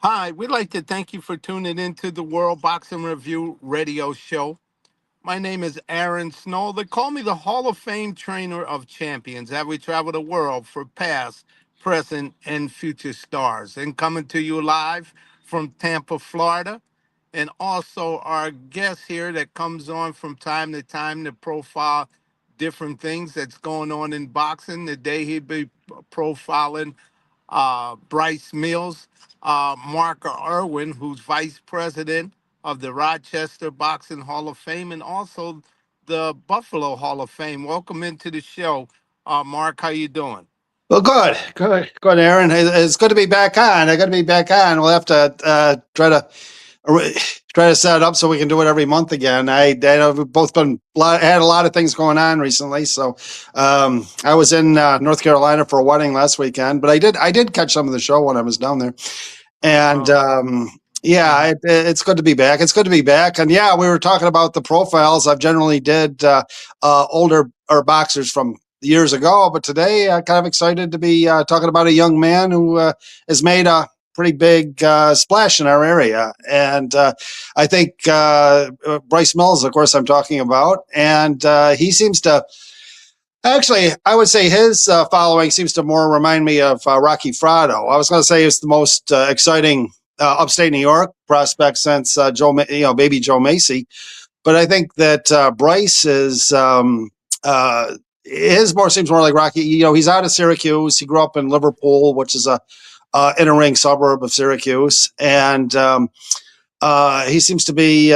Hi, we'd like to thank you for tuning into the World Boxing Review radio show. My name is Aaron Snowell. They call me the Hall of Fame trainer of champions. Have we traveled the world for past, present, and future stars? And coming to you live from Tampa, Florida. And also our guest here that comes on from time to time to profile different things that's going on in boxing. Today he'd be profiling Bryce Mills, Mark Irwin, who's vice president of the Rochester Boxing Hall of Fame and also the Buffalo Hall of Fame. Welcome into the show, Mark. How you doing? Well, good, Aaron. It's good to be back on. I got to be back on. We'll have to try to set it up so we can do it every month again. I know we've both had a lot of things going on recently. So I was in North Carolina for a wedding last weekend, but I did catch some of the show when I was down there, and Oh, yeah, mhm. it's good to be back. It's good to be back, and yeah, we were talking about the profiles. I've generally did older or boxers from years ago, but today I'm kind of excited to be talking about a young man who has made a pretty big splash in our area, and I think Bryce Mills, of course, I'm talking about, and he seems to. Actually, I would say his following seems to more remind me of Rocky Frado. I was going to say he's the most exciting upstate New York prospect since baby Joe Macy. But I think that Bryce is his more seems more like Rocky. He's out of Syracuse. He grew up in Liverpool, which is a inner ring suburb of Syracuse, and he seems to be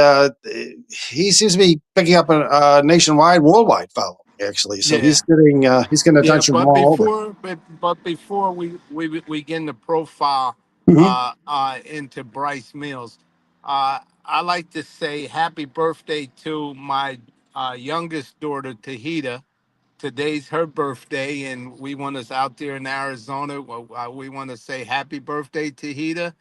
picking up a nationwide, worldwide following. Actually, so Yeah. he's getting Yeah, attention from but all over. before we get in the profile Hmm. into Bryce Mills, I like to say happy birthday to my youngest daughter Tahita. Today's her birthday, and we want us out there in Arizona. Well, we want to say happy birthday, Tahita,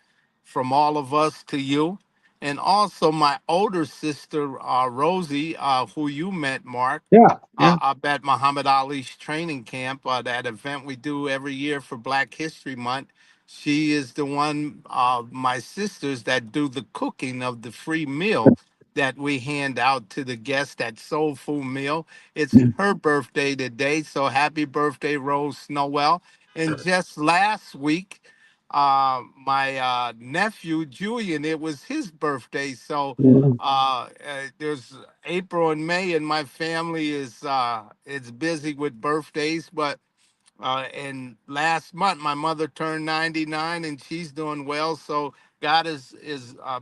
from all of us to you. And also my older sister, Rosie, who you met, Mark, Yeah, yeah. up at Muhammad Ali's training camp, that event we do every year for Black History Month. She is the one, my sisters, that do the cooking of the free meal that we hand out to the guests, that soul food meal. It's her birthday today, so happy birthday, Rose Snowell. And just last week, my nephew Julian, it was his birthday. So there's April and May, and my family is busy with birthdays. But and last month, my mother turned 99, and she's doing well. So God is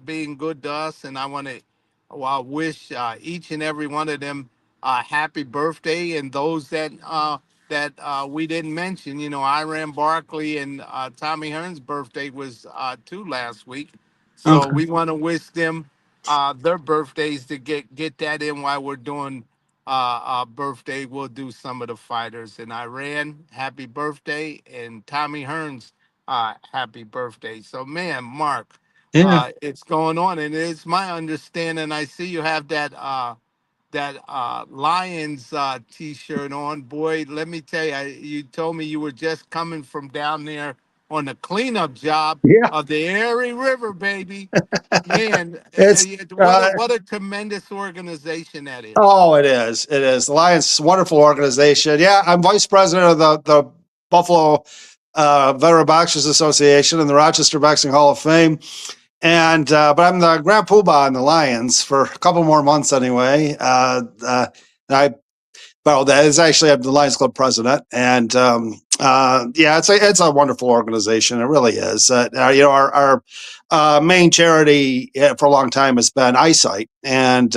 being good to us, and I want to wish each and every one of them happy birthday, and those that we didn't mention. Iran Barkley and Tommy Hearn's birthday was too last week, so Okay. we want to wish them their birthdays to get that in while we're doing birthday. We'll do some of the fighters. And Iran, happy birthday. And Tommy Hearns, happy birthday. So, man, Mark, Yeah. it's going on. And it's my understanding. I see you have that Lions t-shirt on. Boy, let me tell you, you told me you were just coming from down there on the cleanup job Yeah. of the Erie River, baby. Man, It's what a tremendous organization that is. oh, it is. It is. The Lions is a wonderful organization. Yeah, I'm vice president of the Buffalo Veteran Boxers Association and the Rochester Boxing Hall of Fame. And but I'm the grand poobah in the Lions for a couple more months anyway. I Well, that is actually I'm the Lions Club president, and yeah, it's a wonderful organization. It really is. Our main charity for a long time has been eyesight, and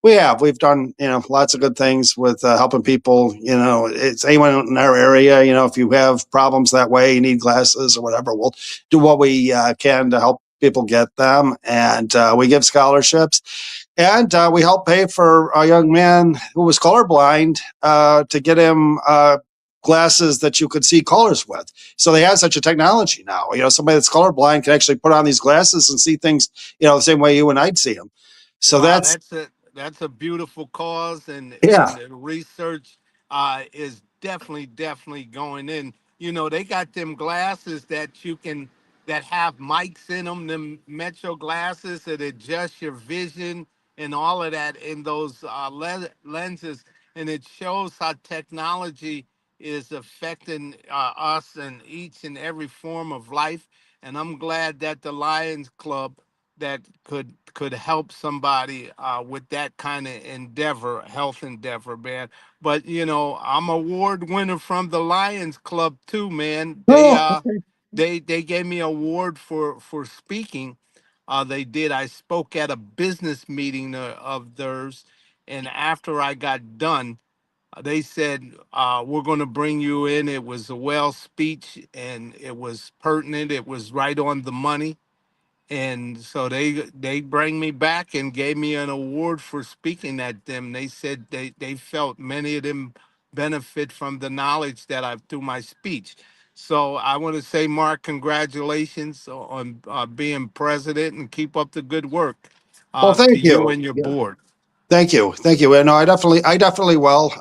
we've done lots of good things with helping people. It's anyone in our area. If you have problems that way, you need glasses or whatever, we'll do what we can to help people get them, and we give scholarships. And we helped pay for a young man who was colorblind to get him glasses that you could see colors with. So they have such a technology now. Somebody that's colorblind can actually put on these glasses and see things, the same way you and I'd see them. So Wow, that's that's a beautiful cause, and yeah, the research is definitely going in. They got them glasses that you can that have mics in them, the Metro glasses that adjust your vision and all of that in those lenses, and it shows how technology is affecting us in each and every form of life. And I'm glad that the Lions Club that could help somebody with that kind of endeavor, health endeavor, man. But I'm award winner from the Lions Club too, man. They Oh, uh okay. they gave me an award for speaking. They did. I spoke at a business meeting of theirs, and after I got done, they said, we're going to bring you in. It was a well speech, and it was pertinent. It was right on the money. And so they bring me back and gave me an award for speaking at them. They said they felt many of them benefit from the knowledge that I've through my speech. So I want to say, Mark, congratulations on being president, and keep up the good work Well, to thank you you. and your Yeah. board. Thank you, thank you. And no, I definitely will.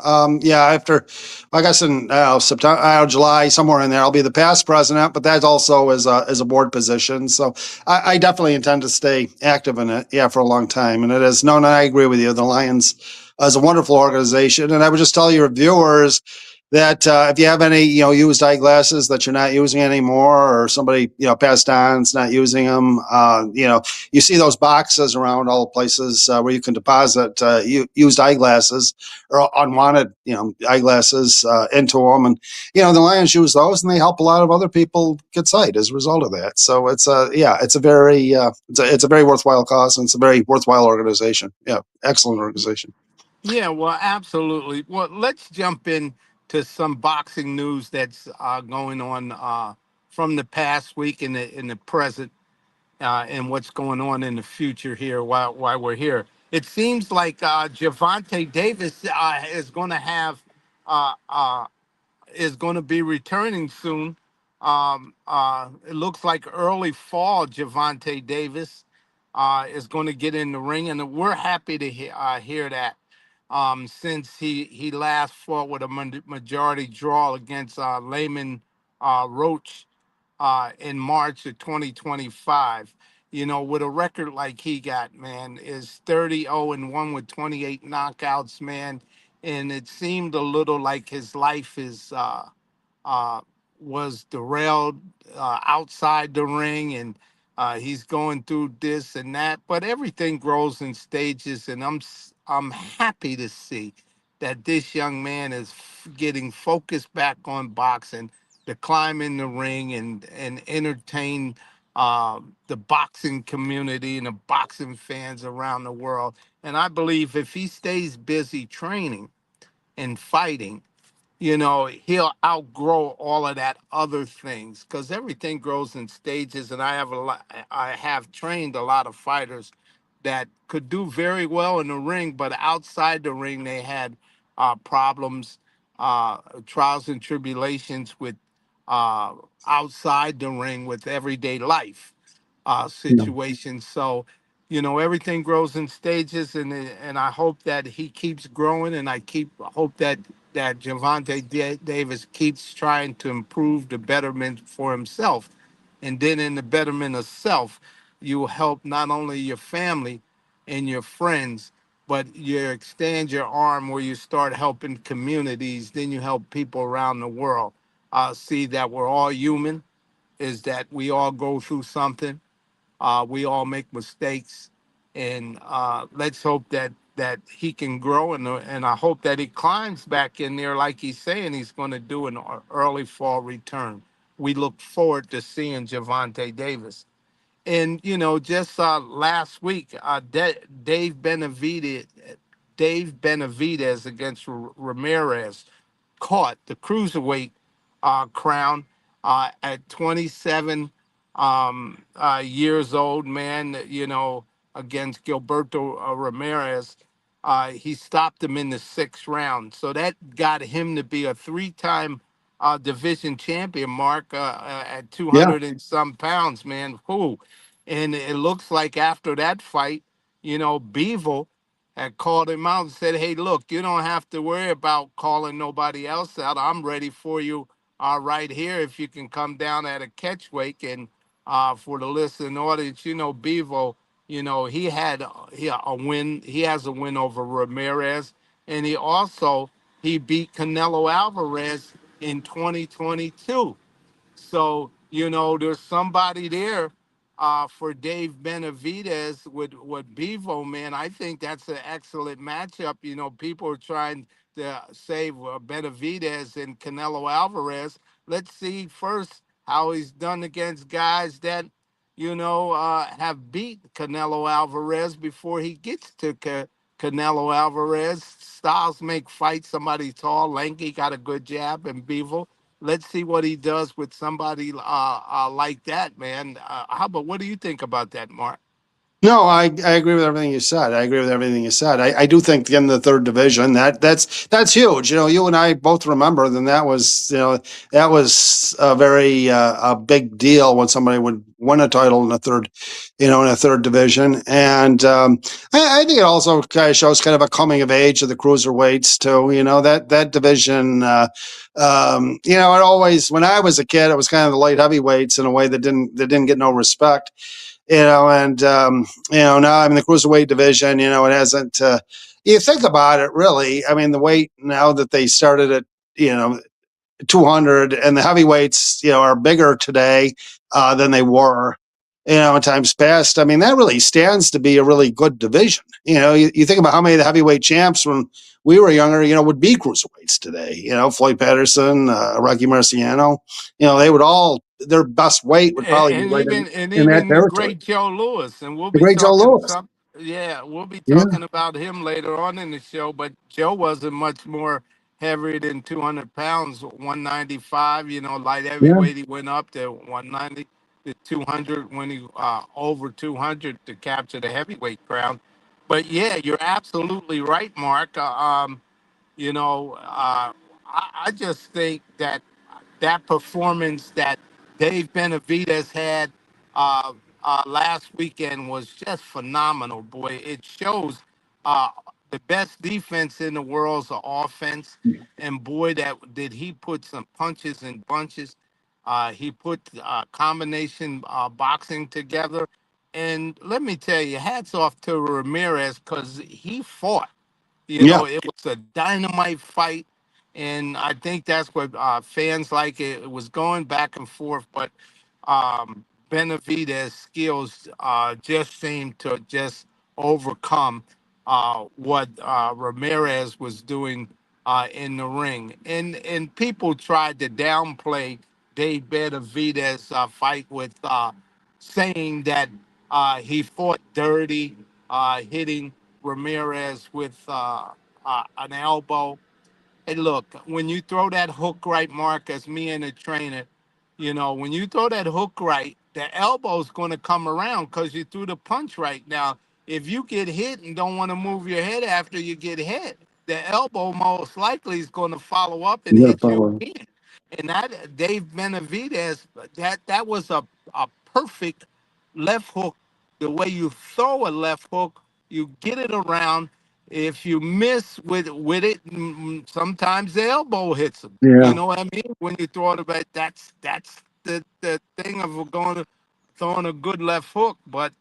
Yeah, after, I guess in September, July, somewhere in there, I'll be the past president. But that also is a board position, so I definitely intend to stay active in it. Yeah, for a long time. And it is no, no, I agree with you. The Lions is a wonderful organization, and I would just tell your viewers that if you have any used eyeglasses that you're not using anymore, or somebody passed on is not using them, you see those boxes around all the places where you can deposit used eyeglasses or unwanted, eyeglasses into them, and the Lions use those, and they help a lot of other people get sight as a result of that. So it's a very it's a very worthwhile cause, and it's a very worthwhile organization. Yeah, excellent organization. Yeah, well, absolutely. Well, let's jump in to some boxing news that's going on from the past week in the present, and what's going on in the future here while we're here. It seems like Javante Davis uh, uh, is going to be returning soon. It looks like early fall. Javante Davis is going to get in the ring, and we're happy to hear that. Since he last fought with a majority draw against Layman Roach in March of 2025. With a record like he got, man, is 30-0-1 with 28 knockouts, man. And it seemed a little like his life is uh, was derailed outside the ring, and he's going through this and that. But everything grows in stages, and I'm happy to see that this young man is getting focused back on boxing, to climb in the ring and entertain the boxing community and the boxing fans around the world. And I believe if he stays busy training and fighting, he'll outgrow all of that other things, because everything grows in stages. And I have trained a lot of fighters that could do very well in the ring, but outside the ring they had problems, trials and tribulations with uh, outside the ring with everyday life Yeah. situations. So, everything grows in stages, and I hope that he keeps growing, and I hope that Davis keeps trying to improve the betterment for himself, and then in the betterment of self, you will help not only your family and your friends, but you extend your arm where you start helping communities. Then you help people around the world. See that we're all human, is that we all go through something, we all make mistakes, and let's hope that he can grow, and I hope that he climbs back in there like he's saying he's going to do an early fall return. We look forward to seeing Javante Davis. And just last week, Dave Benavidez against Ramirez caught the cruiserweight crown at 27 years old, man. Against Gilberto Ramirez. He stopped him in the sixth round. So that got him to be a three-time division champion, Mark, at Yeah. 200 and some pounds, man. Who? And it looks like after that fight, Beevil had called him out and said, "Hey, look, you don't have to worry about calling nobody else out. I'm ready for you right here if you can come down at a catch weight." And for the listening audience, Bevo, he a win. He has a win over Ramirez, and he beat Canelo Alvarez in 2022. So, there's somebody there for Dave Benavidez with Bevo, man. I think that's an excellent matchup. People are trying to save Benavidez and Canelo Alvarez. Let's see first how he's done against guys that, have beat Canelo Alvarez before he gets to Canelo Alvarez. Styles make fights. Somebody tall, lanky, got a good jab, and Bevo. Let's see what he does with somebody like that, man. How about what do you think about that, Mark? No, I agree with everything you said. I agree with everything you said. I do think in the third division that's huge. You and I both remember then that was a very a big deal when somebody would win a title in a third, in a third division. And I think it also kind of shows kind of a coming of age of the cruiserweights too. That division. It always when I was a kid, it was kind of the light heavyweights in a way that didn't get no respect. And now I'm in the cruiserweight division. It hasn't. You think about it, really. I mean, the weight now that they started at, you know, 200, and the heavyweights, are bigger today than they were, in times past. I mean, that really stands to be a really good division. You think about how many of the heavyweight champs when we were younger, would be cruiserweights today. Floyd Patterson, Rocky Marciano, they would all, their best weight would probably be and right even and in that even the territory. great Joe Lewis, and we'll The be great Joe talking Lewis. some. Yeah, we'll be Yeah. talking about him later on in the show. But Joe wasn't much more heavier than 200 pounds, 195. Light Yeah. heavyweight. He went up to 190 to 200 when he over 200 to capture the heavyweight crown. But yeah, you're absolutely right, Mark. I just think that performance that Dave Benavidez had last weekend was just phenomenal, boy. It shows uh, the best defense in the world's a offense, and boy, that did he put some punches and bunches. He put combination boxing together, and let me tell you, hats off to Ramirez because he fought. Yeah. It was a dynamite fight, and I think that's what fans like. It was going back and forth, but Benavidez' skills just seemed to just overcome what Ramirez was doing in the ring. And people tried to downplay Dave Benavidez' fight with saying that he fought dirty, hitting Ramirez with an elbow. Hey, look, when you throw that hook right, Mark, as me and the trainer, when you throw that hook right, the elbow's going to come around because you threw the punch right. Now, if you get hit and don't want to move your head after you get hit, the elbow most likely is going to follow up and You gotta hit you follow. again. And that Dave Benavidez, that was a perfect left hook. The way you throw a left hook, you get it around. If you miss with it, sometimes the elbow hits them. You Yeah. know what I mean? When you throw it back, that's the thing of throwing a good left hook. But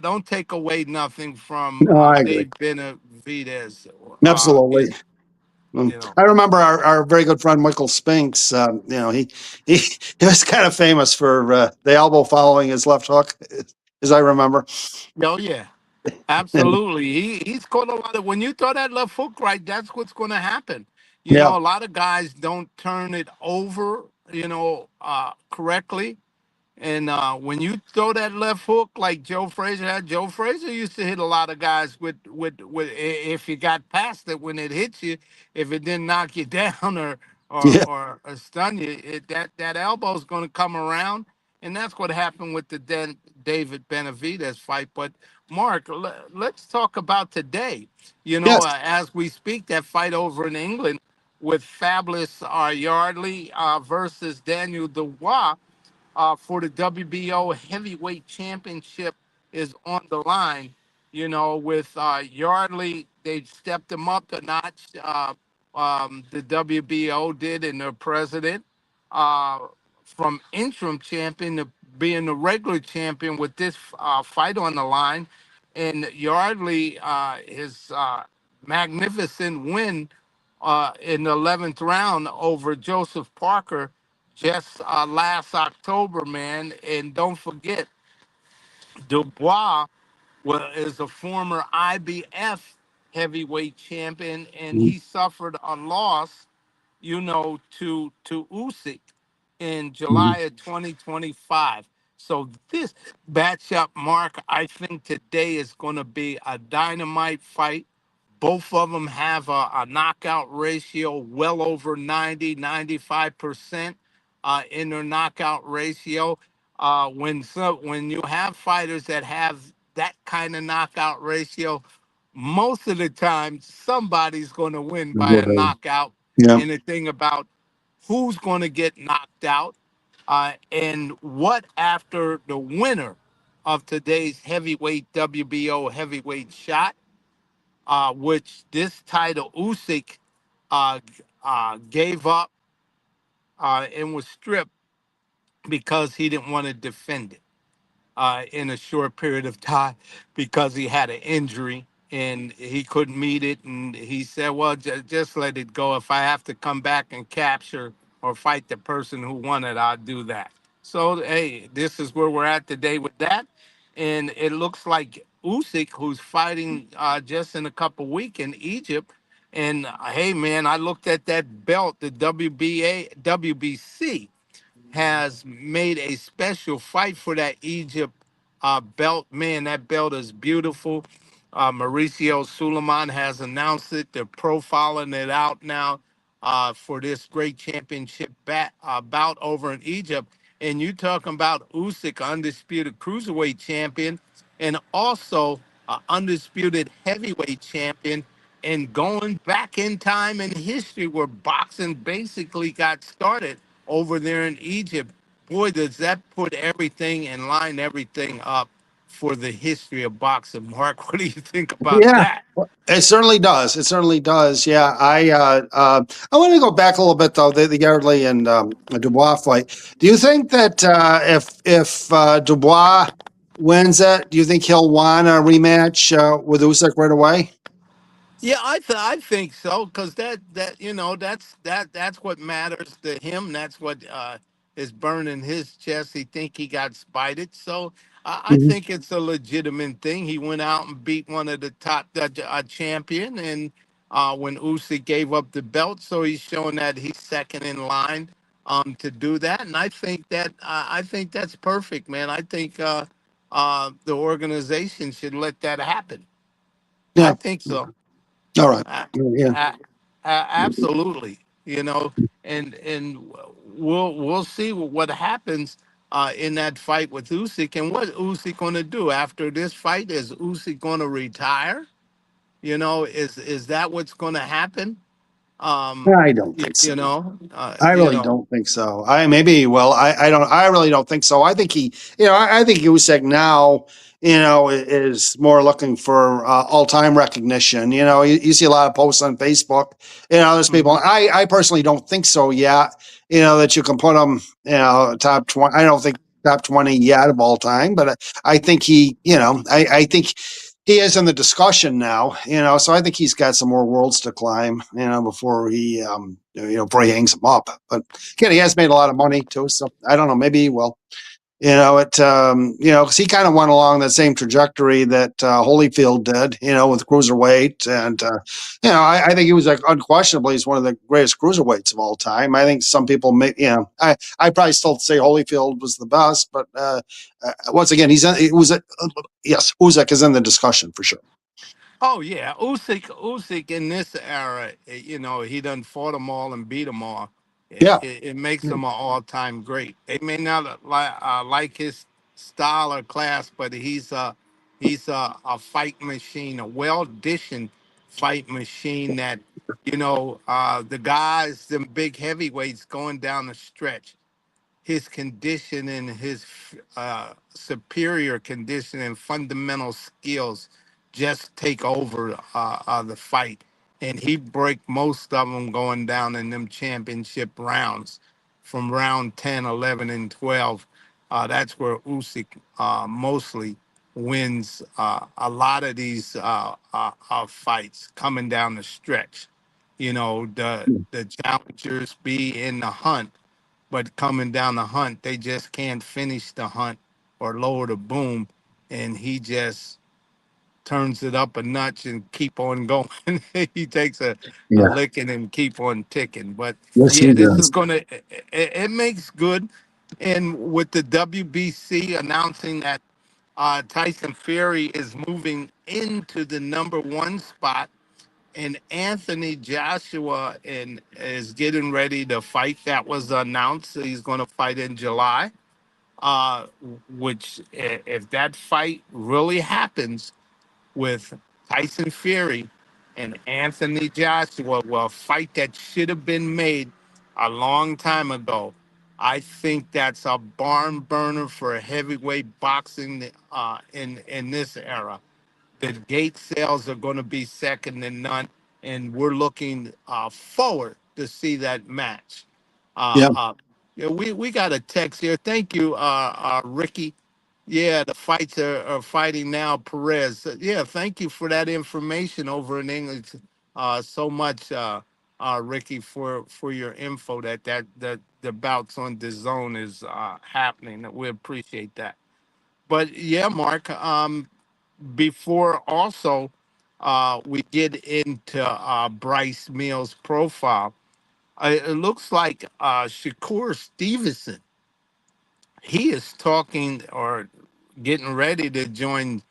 don't take away nothing from No, I agree. Dave Benavidez. Absolutely. You know. I remember our very good friend Michael Spinks. He he was kind of famous for the elbow following his left hook, as I remember. Oh yeah. Absolutely. He's caught a lot of when you throw that left hook right, that's what's gonna happen. Yeah. A lot of guys don't turn it over, correctly. And when you throw that left hook like Joe Frazier had, Joe Frazier used to hit a lot of guys if you got past it when it hits you, if it didn't knock you down Yeah. or stun you, that elbow's going to come around, and that's what happened with the David Benavidez fight. But Mark, let's talk about today. Yes. As we speak, that fight over in England with Fabulous Yardley versus Daniel Dubois for the WBO heavyweight championship is on the line. With Yardley, they stepped him up a notch. The WBO did, and their president, uh, from interim champion to being the regular champion with this fight on the line, and Yardley, his magnificent win in the 11th round over Joseph Parker just last October, man. And don't forget, Dubois is a former IBF heavyweight champion, and he suffered a loss, to Usyk in July of 2025. So this matchup, Mark, I think today is going to be a dynamite fight. Both of them have a knockout ratio well over 95% in their knockout ratio. When you have fighters that have that kind of knockout ratio, most of the time somebody's going to win by a Right. knockout. Yeah. And the thing about who's going to get knocked out, and what after the winner of today's heavyweight WBO heavyweight shot, which this title Usyk gave up and was stripped because he didn't want to defend it in a short period of time because he had an injury and he couldn't meet it. And he said, well, just let it go. If I have to come back and capture or fight the person who won it, I'll do that. So, hey, this is where we're at today with that. And it looks like Usyk, who's fighting just in a couple weeks in Egypt. And hey, man, I looked at that belt, the WBC has made a special fight for that Egypt belt. Man, that belt is beautiful. Mauricio Suleiman has announced it. They're profiling it out now for this great championship bout over in Egypt. And you talking about Usyk, undisputed cruiserweight champion, and also undisputed heavyweight champion. And going back in time in history where boxing basically got started over there in Egypt. Boy, does that put everything and line everything up for the history of boxing. Mark, what do you think about Yeah, that? it certainly does. It certainly does. Yeah, I want to go back a little bit though. The Yardley and Dubois fight. Do you think that if Dubois wins it, do you think he'll want a rematch with Usyk right away? Yeah, I think so because that's what matters to him. That's what is burning his chest. He think he got spited, so I Mhm. think it's a legitimate thing. He went out and beat one of the top champion, and when Usyk gave up the belt, so he's showing that he's second in line to do that. And I think that's perfect, man. I think the organization should let that happen. I Yeah. think so. All right. A- Yeah. Absolutely, and we'll see what happens in that fight with Usyk, and what Usyk going to do after this fight. Is Usyk going to retire? Is that what's going to happen? I don't think so. I You really know. don't think so. I maybe well, I don't. I really don't think so. I think he, I think Usyk now, is more looking for all time recognition. You see a lot of posts on Facebook. There's people. Mhm. I personally don't think so yet. That you can put him, top 20. I don't think top 20 yet of all time, but I think he, I think he is in the discussion now, so I think he's got some more worlds to climb, before before he hangs him up. But again, he has made a lot of money too, so I don't know, maybe he will. Because he kind of went along the same trajectory that Holyfield did, with cruiserweight, and I think he was like unquestionably he's one of the greatest cruiserweights of all time. I think some people may, I probably still say Holyfield was the best, but once again, yes, Usyk is in the discussion for sure. Oh yeah, Usyk in this era, he done fought them all and beat them all. Yeah. It makes him an all-time great. They may not like his style or class, but he's a fight machine, a well-conditioned fight machine that the guys, them big heavyweights going down the stretch, his condition and his superior condition and fundamental skills just take over the fight. And he break most of them going down in them championship rounds from round 10, 11, and 12. That's where Usyk mostly wins a lot of these fights coming down the stretch. You know, the challengers be in the hunt, but coming down the hunt, they just can't finish the hunt or lower the boom, and he just turns it up a notch and keep on going. He takes a Yeah. licking and keep on ticking. But Yes, he yeah, this is does. gonna it makes good. And with the WBC announcing that Tyson Fury is moving into the number one spot, and Anthony Joshua is getting ready to fight. That was announced. He's going to fight in July. Which, if that fight really happens, with Tyson Fury and Anthony Joshua, well, a fight that should have been made a long time ago. I think that's a barn burner for heavyweight boxing in this era. The gate sales are going to be second to none, and we're looking forward to see that match. Uh, Yeah. uh, yeah, we got a text here. Thank you, Ricky. Yeah, the fights are fighting now. Perez. Yeah, thank you for that information over in English. So much, Ricky, for your info that the bouts on the zone is happening. We appreciate that. But yeah, Mark. Before also we get into Bryce Mills' profile, it looks like Shakur Stevenson, he is talking or getting ready to join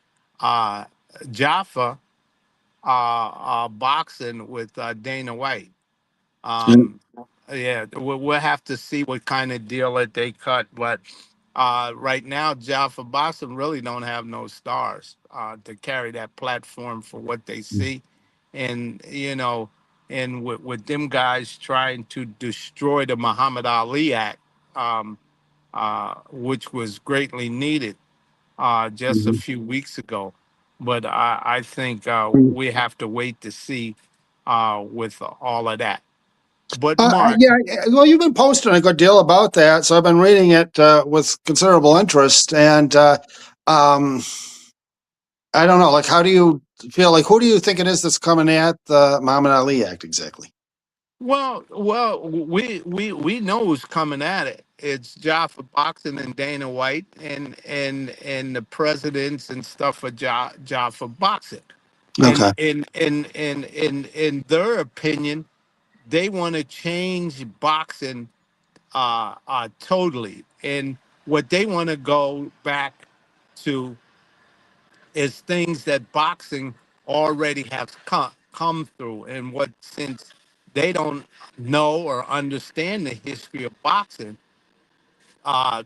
uh, Jaffa boxing with Dana White. Yeah. Um, yeah, we'll have to see what kind of deal that they cut. But right now, Jaffa Boston really don't have no stars to carry that platform for what they see. And, you know, and with them guys trying to destroy the Muhammad Ali Act, um, which was greatly needed just a Mhm. few weeks ago. But I think we have to wait to see with all of that. But Mark, Yeah, well, you've been posting a good deal about that, so I've been reading it with considerable interest. And um, I don't know, like, how do you feel? Like, who do you think it is that's coming at the Muhammad Ali Act exactly? we know who's coming at it. It's Jaffa Boxing and Dana White and the presidents and stuff for Jaffa Boxing, and Okay. in their opinion, they want to change boxing totally, and what they want to go back to is things that boxing already has come through, and what since they don't know or understand the history of boxing,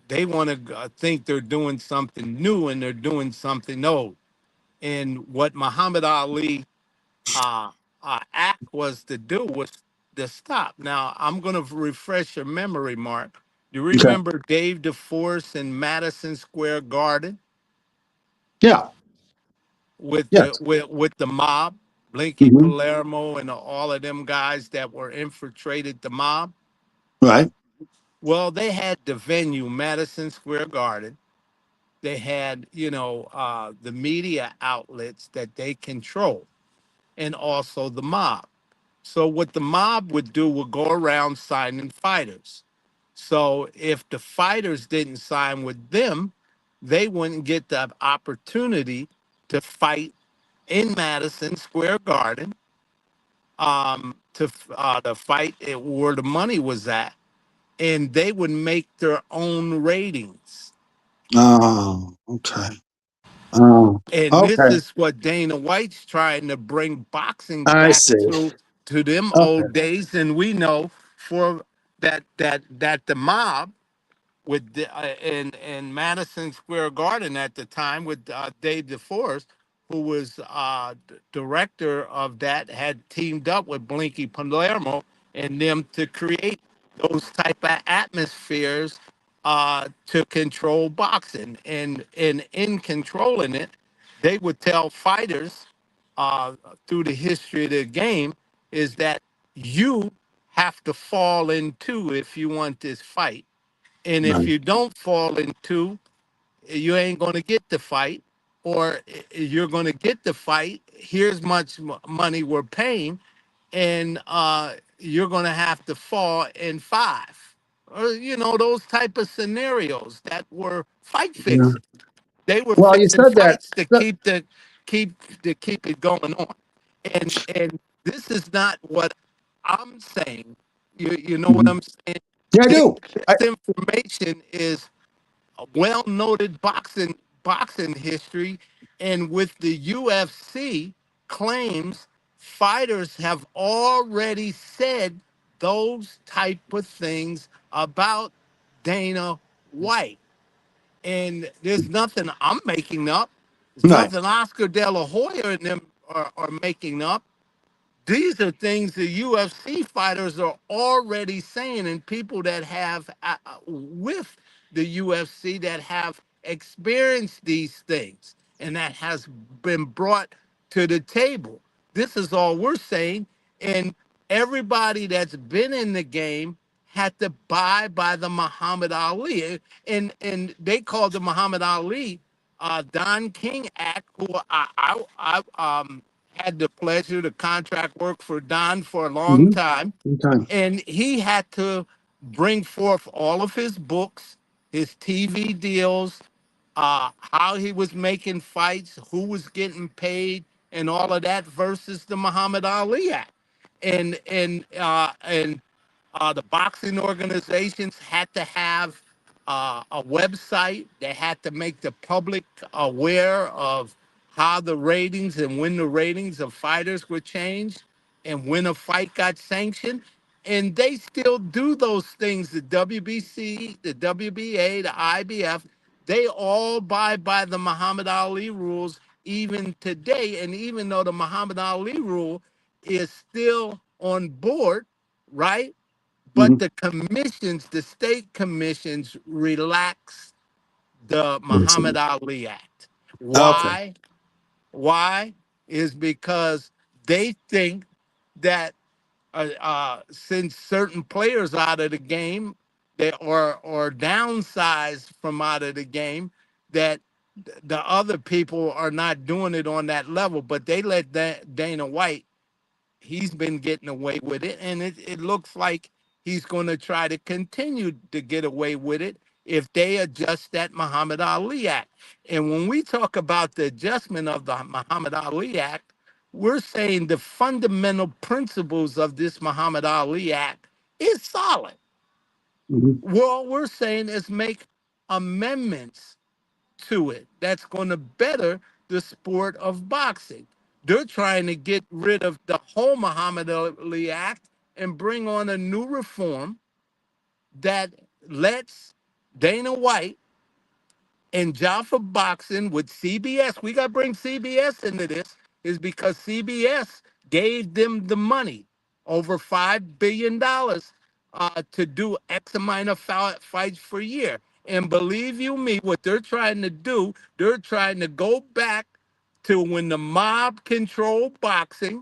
they want to think they're doing something new and they're doing something old. And what Muhammad Ali uh, act was to do was to stop. Now I'm going to refresh your memory, Mark. You Okay. remember Dave DeForest in Madison Square Garden Yeah. Yes. with the mob, Blinky Hmm. Palermo and all of them guys that were infiltrated the mob. Right. Well, they had the venue, Madison Square Garden. They had, the media outlets that they control, and also the mob. So what the mob would do would go around signing fighters. So if the fighters didn't sign with them, they wouldn't get the opportunity to fight in Madison Square Garden, to fight it where the money was at, and they would make their own ratings. Oh, okay. Oh, And this okay. is what Dana White's trying to bring boxing I back see. to them Okay. old days, and we know for that the mob with in Madison Square Garden at the time with Dave DeForest, who was director of that, had teamed up with Blinky Palermo and them to create those type of atmospheres to control boxing. And in controlling it, they would tell fighters uh, through the history of the game is that you have to fall in too if you want this fight, And if Right. you don't fall into, you ain't going to get the fight, or you're going to get the fight. Here's much money we're paying, and you're going to have to fall in five. Or, those type of scenarios that were fight Yeah. fixing. They were Well, you fixing said that. fights to keep it going on. And this is not what I'm saying. You know what Mhm. I'm saying? Yeah, I This, do. this information is a well-noted boxing history, and with the UFC claims, fighters have already said those type of things about Dana White. And there's nothing I'm making up. There's Right. nothing Oscar De La Hoya and them are making up. These are things the UFC fighters are already saying, and people that have with the UFC that have experienced these things and that has been brought to the table. This is all we're saying, and everybody that's been in the game had to buy by the Muhammad Ali, and they called the Muhammad Ali Don King Act, who I had the pleasure to contract work for Don for a long Mm-hmm. time, Okay. and he had to bring forth all of his books, his TV deals, how he was making fights, who was getting paid, and all of that versus the Muhammad Ali Act, and the boxing organizations had to have a website. They had to make the public aware of how the ratings and when the ratings of fighters were changed and when a fight got sanctioned. And they still do those things. The WBC, the WBA, the IBF, they all abide by the Muhammad Ali rules even today. And even though the Muhammad Ali rule is still on board, right? But Mm-hmm. the commissions, the state commissions, relax the Muhammad Listen. Ali Act. Okay. Why? Why? Is because they think that since certain players out of the game, they or downsized from out of the game, that the other people are not doing it on that level. But they let Dana White, he's been getting away with it, and it looks like he's going to try to continue to get away with it if they adjust that Muhammad Ali Act. And when we talk about the adjustment of the Muhammad Ali Act, we're saying the fundamental principles of this Muhammad Ali Act is solid. Mm-hmm. Well, all we're saying is make amendments to it that's going to better the sport of boxing. They're trying to get rid of the whole Muhammad Ali Act and bring on a new reform that lets Dana White and Jaffa Boxing with CBS, we got to bring CBS into this, is because CBS gave them the money, over $5 billion, to do X amount of fights per year. And believe you me, what they're trying to do, they're trying to go back to when the mob controlled boxing,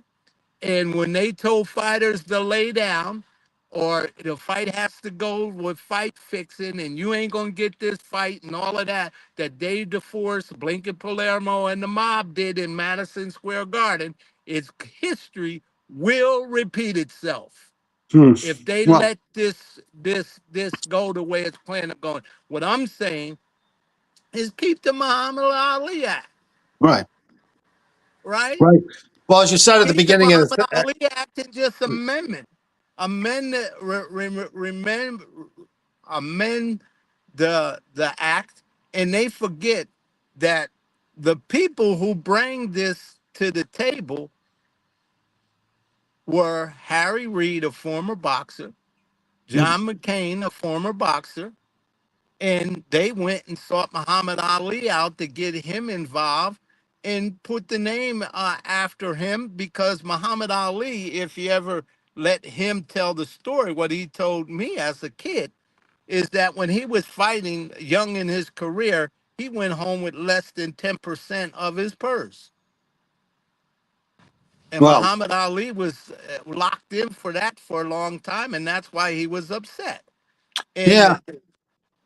and when they told fighters to lay down, or the fight has to go with fight fixing, and you ain't gonna get this fight and all of that, that Dave DeForest, Blinken Palermo, and the mob did in Madison Square Garden, its history will repeat itself Hmm. if they Well, let this go the way it's planned on going. What I'm saying is keep the Muhammad Ali Act, right. right? Right. Well, as you said at the Keep the beginning of Muhammad this, Ali Act and just amend the, amend the act, and they forget that the people who bring this to the table were Harry Reid, a former boxer, John McCain, a former boxer, and they went and sought Muhammad Ali out to get him involved and put the name after him, because Muhammad Ali, if you ever let him tell the story, what he told me as a kid is that when he was fighting young in his career, he went home with less than 10% of his purse. And well, Muhammad Ali was locked in for that for a long time, and that's why he was upset. And yeah.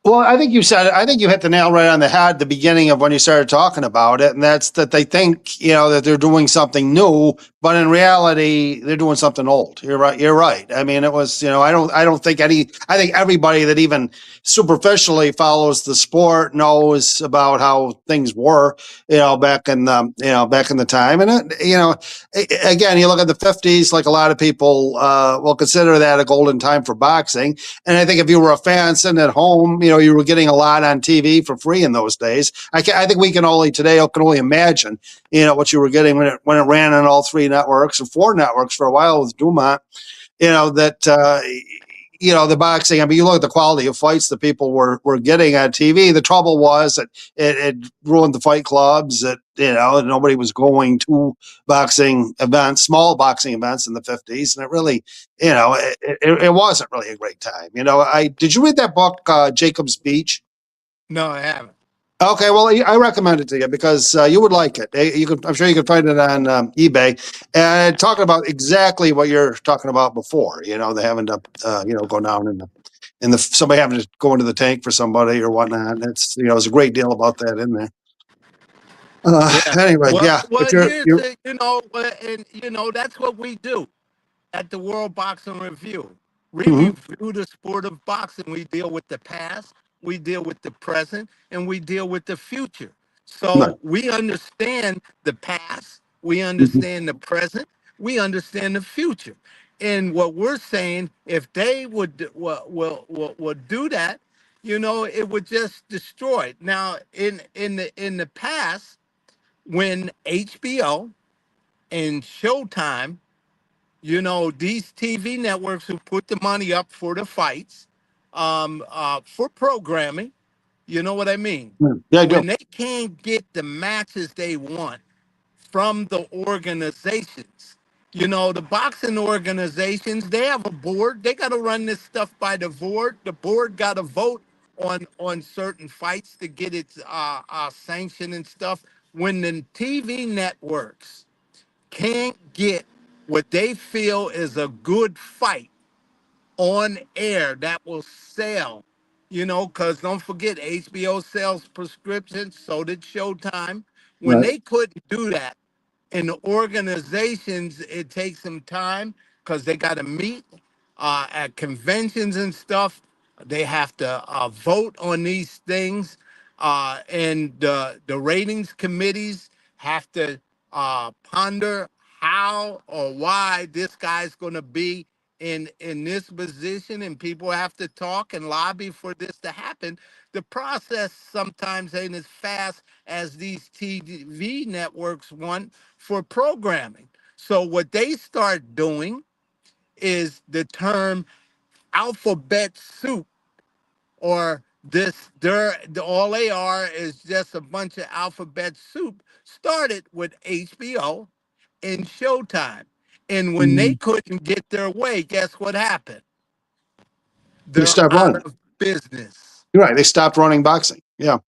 Well, I think you said, I think you hit the nail right on the head at the beginning of when you started talking about it. And that's that they think, that they're doing something new, but in reality, they're doing something old. You're right. You're right. I mean, it was, I don't think I think everybody that even superficially follows the sport knows about how things were, back in the time. And, again, you look at the 50s, like a lot of people will consider that a golden time for boxing. And I think if you were a fan sitting at home, you were getting a lot on TV for free in those days. I think we can only imagine, what you were getting when it ran on all three networks or four networks for a while with Dumont. That the boxing. I mean, you look at the quality of fights that people were getting on TV. The trouble was that it ruined the fight clubs. That nobody was going to boxing events, small boxing events in the 50s, and it really, it wasn't really a great time. I did you read that book, Jacob's Beach? No, I haven't. Okay, well, I recommend it to you because you would like it. I'm sure you can find it on eBay, and talking about exactly what you're talking about before. They having to, go down in the somebody having to go into the tank for somebody or whatnot. It's there's a great deal about that in there. Yeah. Anyway, Well, yeah, but well, you're here's you're the, and that's what we do at the World Boxing Review. We mhm, review the sport of boxing. We deal with the past, we deal with the present, and we deal with the future. right, So we understand the past, we mhm, understand the present, we understand the future. And what we're saying, if they would do that, it would just destroy it. Now, in the past, when HBO and Showtime, these TV networks who put the money up for the fights, for programming, you know what I mean? yeah, I do. When they can't get the matches they want from the organizations, the boxing organizations, they have a board. They got to run this stuff by the board. The board got to vote on certain fights to get its sanction and stuff. When the TV networks can't get what they feel is a good fight on air that will sell, because don't forget, HBO sells prescriptions, so did Showtime. When Right, they couldn't do that, in the organizations, it takes some time because they got to meet at conventions and stuff. They have to vote on these things, and the ratings committees have to ponder how or why this guy's going to be in this position, and people have to talk and lobby for this to happen. The process sometimes ain't as fast as these TV networks want for programming. So what they start doing is the term alphabet soup, or all they are is just a bunch of alphabet soup, started with HBO and Showtime. And when they mhm. couldn't get their way, guess what happened? They They're stopped out running. of business. You're right. They stopped running boxing. Yeah,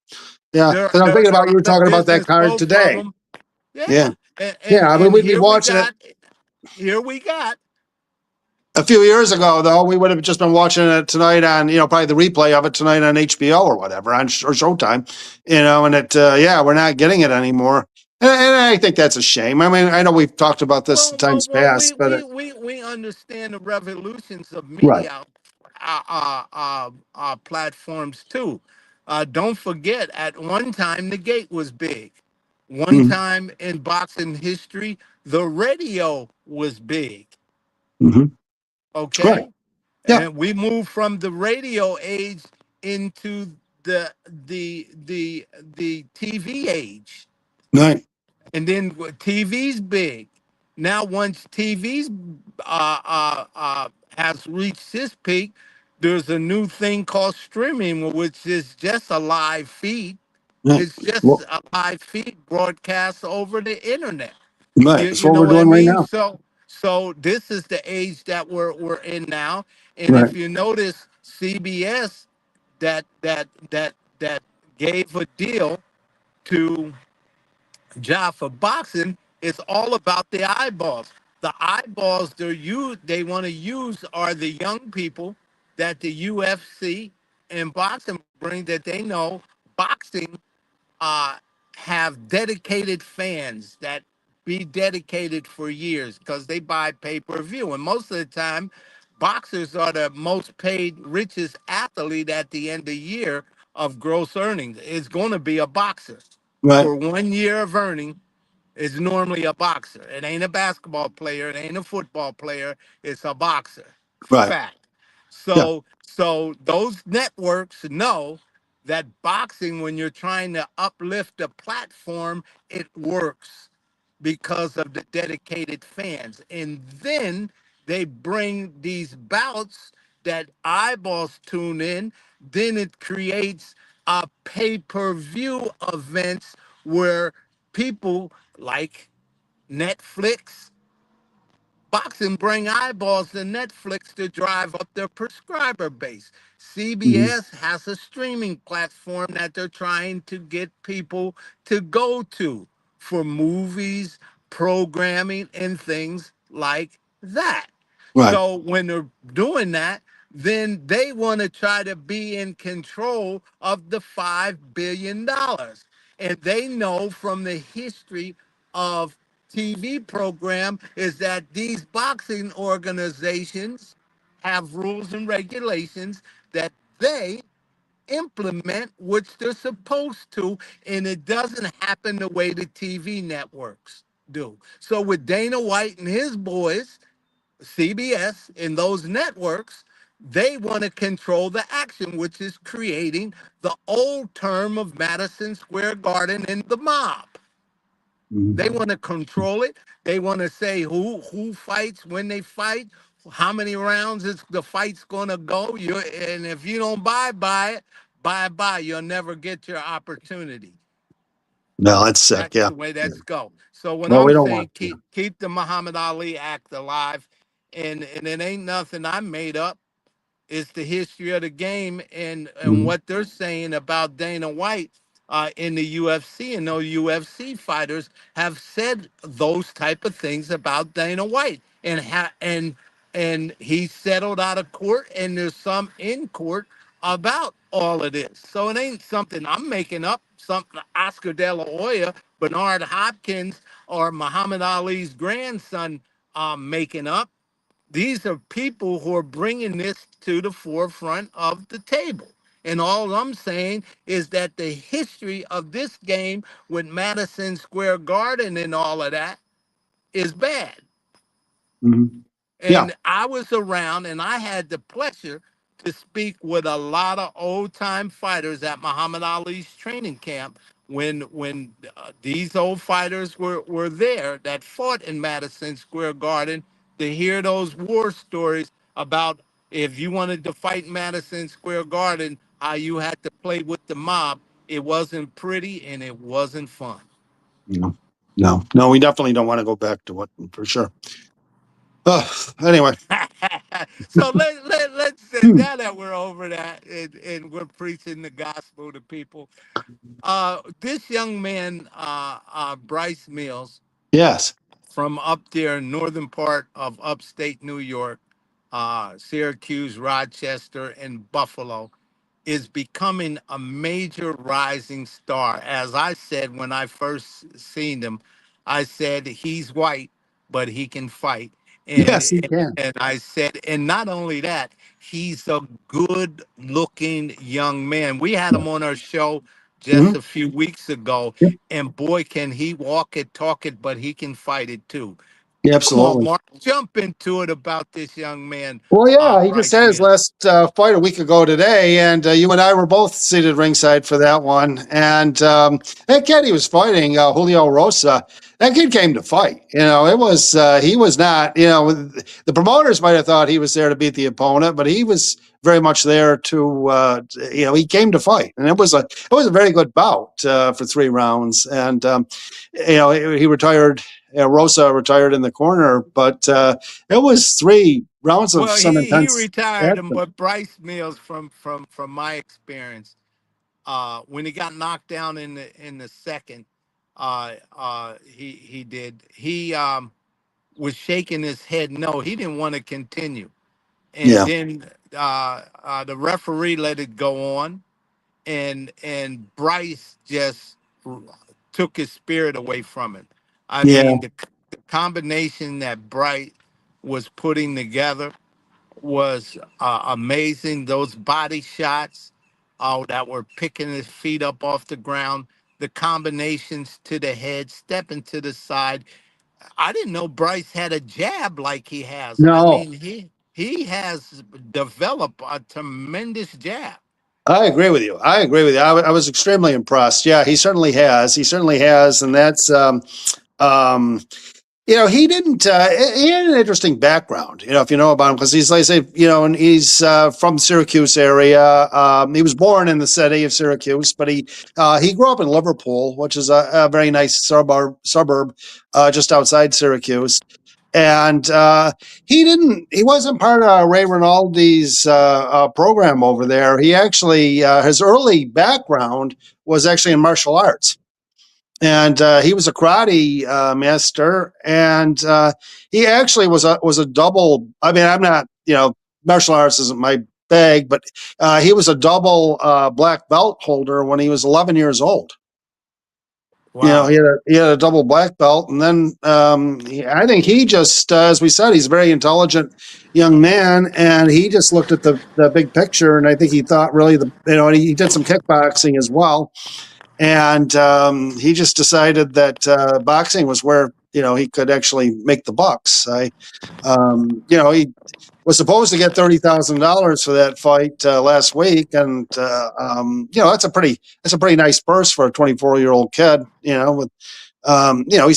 yeah. They're Because I'm they're thinking about they're you were out of talking about that business, card both of today. them. Yeah, Yeah. And and, yeah. I mean, and we've been here we watching it. got here we got A few years ago, though, we would have just been watching it tonight on, probably the replay of it tonight on HBO or whatever, or Showtime, and yeah, we're not getting it anymore. And I think that's a shame. I mean, I know we've talked about this in well, well, times well. We past, but we we we understand the revolutions of right. media platforms too. Don't forget, at one time the gate was big. One Mm-hmm. time in boxing history, the radio was big. Mm-hmm. Right. Okay, Yeah. and we moved from the radio age into the TV age. Right. And then TV's big. Now, once TV's has reached its peak, there's a new thing called streaming, which is just a live feed. Right. It's just Well, a live feed broadcast over the internet. right. You, That's you what know we're what I doing right mean? now. So this is the age that we're in now. And Right. if you notice, CBS that gave a deal to for boxing, it's all about the eyeballs. The eyeballs they want to use are the young people that the UFC, in boxing bring that they know boxing uh, have dedicated fans that be dedicated for years because they buy pay per view. And most of the time, boxers are the most paid, richest athlete at the end of the year of gross earnings. It's going to be a boxer Right. for 1 year of earning is normally a boxer. It ain't a basketball player. It ain't a football player. It's a boxer. Right. Fact. Yeah. So those networks know that boxing, when you're trying to uplift a platform, it works because of the dedicated fans. And then they bring these bouts that eyeballs tune in. Then it creates a pay-per-view events where people like Netflix, boxing bring eyeballs to Netflix to drive up their prescriber base. Hmm. CBS has a streaming platform that they're trying to get people to go to for movies, programming, and things like that. Right. So when they're doing that, then they want to try to be in control of the $5 billion. And they know from the history of TV program is that these boxing organizations have rules and regulations that they implement, which they're supposed to, and it doesn't happen the way the TV networks do. So with Dana White and his boys, CBS and those networks, they want to control the action, which is creating the old term of Madison Square Garden and the mob. They Hmm. want to control it. They want to say who fights, when they fight, how many rounds is the fight's gonna go. You and if you don't buy by it, bye. You'll never get your opportunity. No, it's sick. That's Yeah. the way Yeah. that's go. So when Well, I'm we don't want saying to. keep the Muhammad Ali act alive, and it ain't nothing I made up. It's the history of the game and Hmm. what they're saying about Dana White in the UFC, and those UFC fighters have said those type of things about Dana White, and he settled out of court, and there's some in court about all of this. So it ain't something I'm making up. Something Oscar De La Hoya, Bernard Hopkins, or Muhammad Ali's grandson making up. These are people who are bringing this to the forefront of the table. And all I'm saying is that the history of this game with Madison Square Garden and all of that is bad. Hmm. Yeah. And I was around and I had the pleasure to speak with a lot of old time fighters at Muhammad Ali's training camp when these old fighters were there that fought in Madison Square Garden to hear those war stories about if you wanted to fight in Madison Square Garden, how you had to play with the mob. It wasn't pretty and it wasn't fun. No. No. No. We definitely don't want to go back to it for sure. Anyway. So let's say Hmm. now that we're over that and we're preaching the gospel to people. This young man, Bryce Mills, Yes. from up there, northern part of upstate New York, Syracuse, Rochester, and Buffalo, is becoming a major rising star. As I said when I first seen him, I said he's white, but he can fight. And Yes, he can. and I said, and not only that, he's a good looking young man. We had Yeah. him on our show just Mhm. a few weeks ago, Yep. and boy, can he walk it, talk it, but he can fight it too. Yeah, Come on, absolutely. Mark, jump into it about this young man, Well, yeah, he just Bryce had his Mills. last fight a week ago today, and you and I were both seated ringside for that one. And that kid he was fighting, Julio Rosa, that kid came to fight. You know, it was he was not. You know, the promoters might have thought he was there to beat the opponent, but he was very much there to. You know, he came to fight, and it was a very good bout for 3 rounds. And you know, he retired. Rosa retired in the corner, but. It was 3 rounds of Well, some he intense retired him, action. but Bryce Mills, from my experience, when he got knocked down in the second, he did he was shaking his head. No, he didn't want to continue. And Yeah. then the referee let it go on, and Bryce just took his spirit away from it. I Yeah. mean, the combination that Bryce was putting together was amazing. Those body shots, oh, that were picking his feet up off the ground, the combinations to the head, stepping to the side. I didn't know Bryce had a jab like he has. I No, mean, he has developed a tremendous jab. I agree with you. I agree with you. I was extremely impressed. Yeah, he certainly has. He certainly has, and that's um, he didn't. He had an interesting background. If you know about him, because he's like I say, and he's from Syracuse area. He was born in the city of Syracuse, but he grew up in Liverpool, which is a very nice suburb just outside Syracuse. And he wasn't part of Ray Rinaldi's program over there. He actually his early background was actually in martial arts, and he was a karate master, and he actually was a double. I mean, I'm not, martial arts isn't my bag, but he was a double black belt holder when he was 11 years old. Wow. He had a double black belt, and then I think he just, as we said, he's a very intelligent young man, and he just looked at the big picture, and I think he thought really and he did some kickboxing as well, and he just decided that boxing was where he could actually make the bucks. He was supposed to get $30,000 for that fight last week, and that's a pretty nice purse for a 24-year-old kid. He's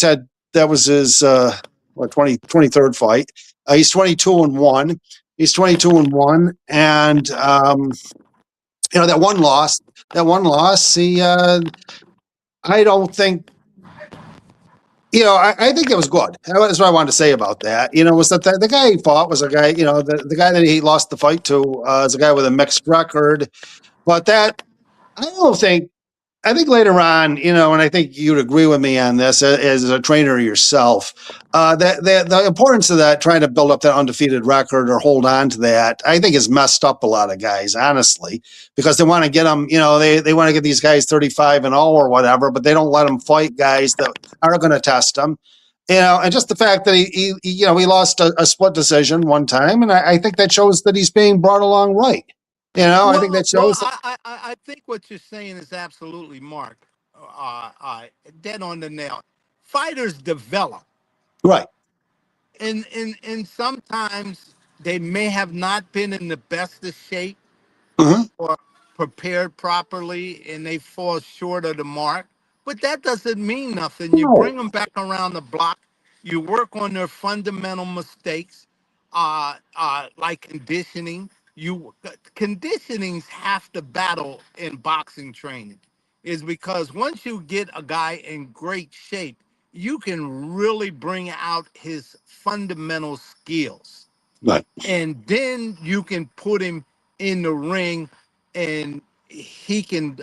had that was his 23rd fight. He's 22-1. He's 22-1, and that one loss. That one loss. I don't think. I think it was good. That's what I wanted to say about that. Was that the guy he fought was a guy, the guy that he lost the fight to is a guy with a mixed record. But that, I don't think, I think later on, and I think you'd agree with me on this as a trainer yourself, that the importance of that, trying to build up that undefeated record or hold on to that, I think has messed up a lot of guys, honestly, because they want to get them, they want to get these guys 35-0 or whatever, but they don't let them fight guys that are going to test them. And just the fact that he lost a split decision one time, and I think that shows that he's being brought along right. I think that Well, shows that. I think what you're saying is absolutely, Mark, dead on the nail. Fighters develop, Right. and sometimes they may have not been in the best of shape Hmm. or prepared properly, and they fall short of the mark. But that doesn't mean nothing. You No. bring them back around the block. You work on their fundamental mistakes, like conditioning. You conditioning's half the battle in boxing training, is because once you get a guy in great shape, you can really bring out his fundamental skills, Right. and then you can put him in the ring, and he can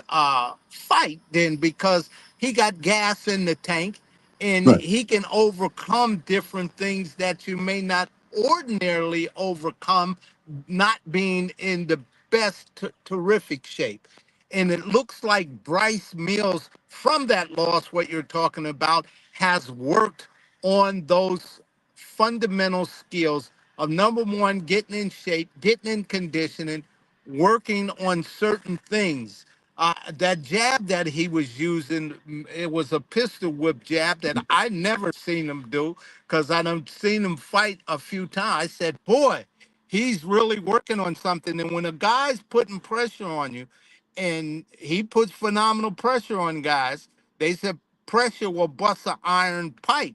fight then, because he got gas in the tank, and Right. he can overcome different things that you may not ordinarily overcome, not being in the best terrific shape. And it looks like Bryce Mills, from that loss, what you're talking about, has worked on those fundamental skills of, number one, getting in shape, getting in conditioning, working on certain things. That jab that he was using, it was a pistol whip jab that I never seen him do, because I done seen him fight a few times. I said, boy, he's really working on something. And when a guy's putting pressure on you, and he puts phenomenal pressure on guys, they said pressure will bust an iron pipe,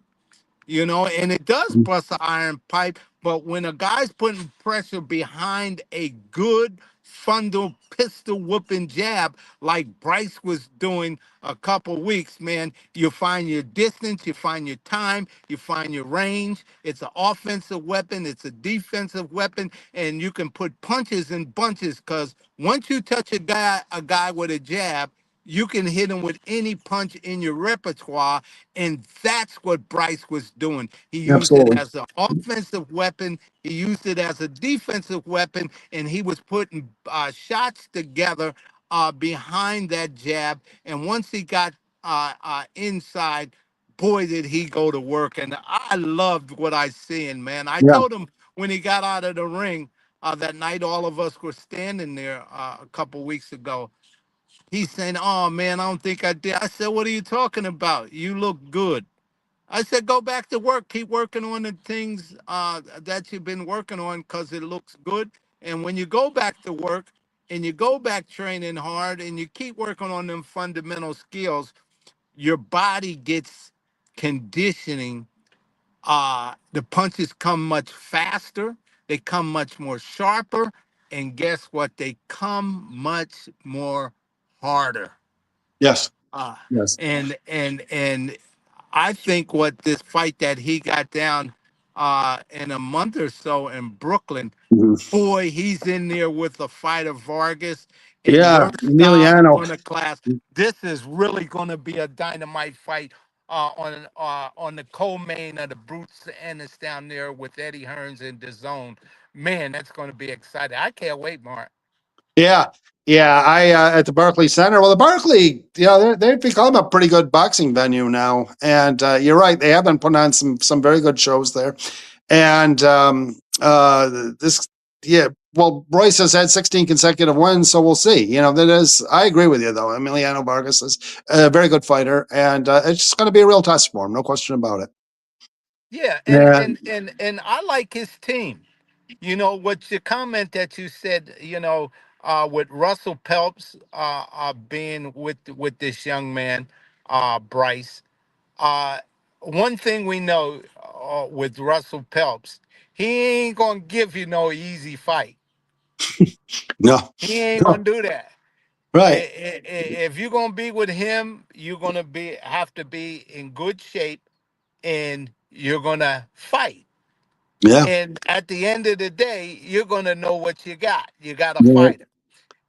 and it does bust an iron pipe. But when a guy's putting pressure behind a good fundal pistol whooping jab like Bryce was doing a couple weeks, man, you find your distance, you find your time, you find your range. It's an offensive weapon, it's a defensive weapon, and you can put punches in bunches, because once you touch a guy with a jab, you can hit him with any punch in your repertoire. And that's what Bryce was doing. He used it Absolutely. as an offensive weapon, he used it as a defensive weapon, and he was putting shots together behind that jab. And once he got inside, boy, did he go to work. And I loved what I seen, man. I Yeah. told him when he got out of the ring that night, all of us were standing there a couple weeks ago. He's saying, "Oh man, I don't think I did." I said, "What are you talking about? You look good." I said, "Go back to work. Keep working on the things that you've been working on because it looks good. And when you go back to work and you go back training hard and you keep working on them fundamental skills, your body gets conditioning. The punches come much faster, they come much more sharper, and guess what? They come much more harder." Yes. Uh, Yes. and I think what this fight that he got down in a month or so in Brooklyn, Mhm. boy, he's in there with the fighter Vargas, and Yeah. your style is Emiliano. going to class. This is really going to be a dynamite fight on the co-main of the Brutes Ennis down there with Eddie Hearns and DAZN. Man, that's going to be exciting. I can't wait, Mark. Yeah, yeah. I at the Barclay Center. Well, the Barclay, they've become a pretty good boxing venue now, and you're right. They have been putting on some very good shows there, and this, yeah. Well, Royce has had 16 consecutive wins, so we'll see. That is. I agree with you though. Emiliano Vargas is a very good fighter, and it's just going to be a real test for him. No question about it. Yeah, and Yeah. and and and I like his team. You know what your comment that you said, with Russell Pelps being with this young man, Bryce. Uh, One thing we know with Russell Pelps, he ain't gonna give you no easy fight. No. He ain't No. gonna do that. Right. If you're gonna be with him, you're gonna be have to be in good shape, and you're gonna fight. Yeah. And at the end of the day, you're gonna know what you got. You got a Yeah. fighter,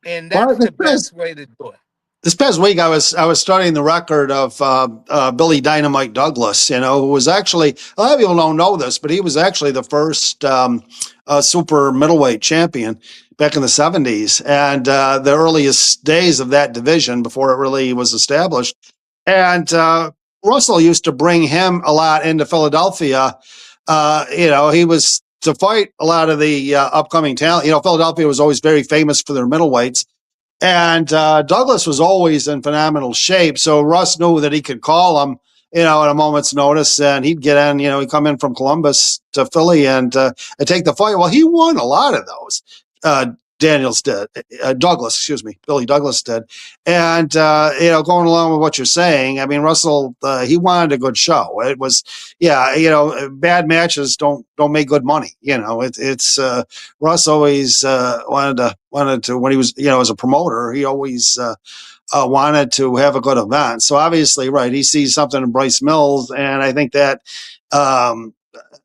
and Well, that's the best way to do it. this past week, I was studying the record of Billy Dynamite Douglas. Who was actually, a lot of people don't know this, but he was actually the first super middleweight champion back in the '70s, and the earliest days of that division before it really was established. And Russell used to bring him a lot into Philadelphia. He was to fight a lot of the upcoming talent. Philadelphia was always very famous for their middleweights, and Douglas was always in phenomenal shape. So Russ knew that he could call him, at a moment's notice, and he'd get in. He'd come in from Columbus to Philly and take the fight. Well, he won a lot of those. Uh, Daniels did, Douglas, excuse me, Billy Douglas did, and going along with what you're saying, I mean, Russell, he wanted a good show. It was, yeah, bad matches don't make good money. It's Russ always wanted to when he was as a promoter, he always wanted to have a good event. So obviously, right, he sees something in Bryce Mills, and I think that um,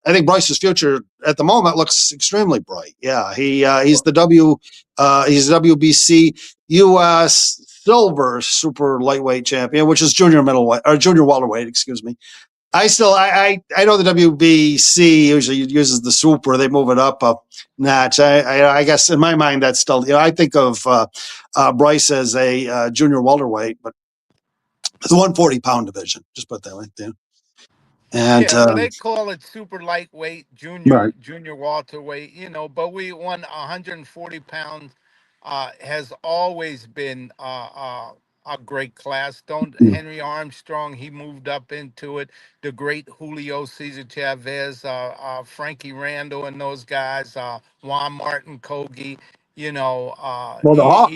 I think Bryce's future at the moment looks extremely bright. Yeah, he's the WBC U.S. Silver Super Lightweight Champion, which is junior middleweight or junior welterweight, excuse me. I know the WBC usually uses the super. They move it up a notch. I guess in my mind that's still, I think of Bryce as a junior welterweight, but it's the 140-pound division. Just put it that way. Yeah. And Yeah, well, they call it super lightweight, right. junior welterweight, but we won 140 pounds. Has always been a great class. Don't Mhm. Henry Armstrong, he moved up into it. The great Julio Cesar Chavez, Frankie Randall, and those guys, Juan Martin Kogi, Well, the Hawk.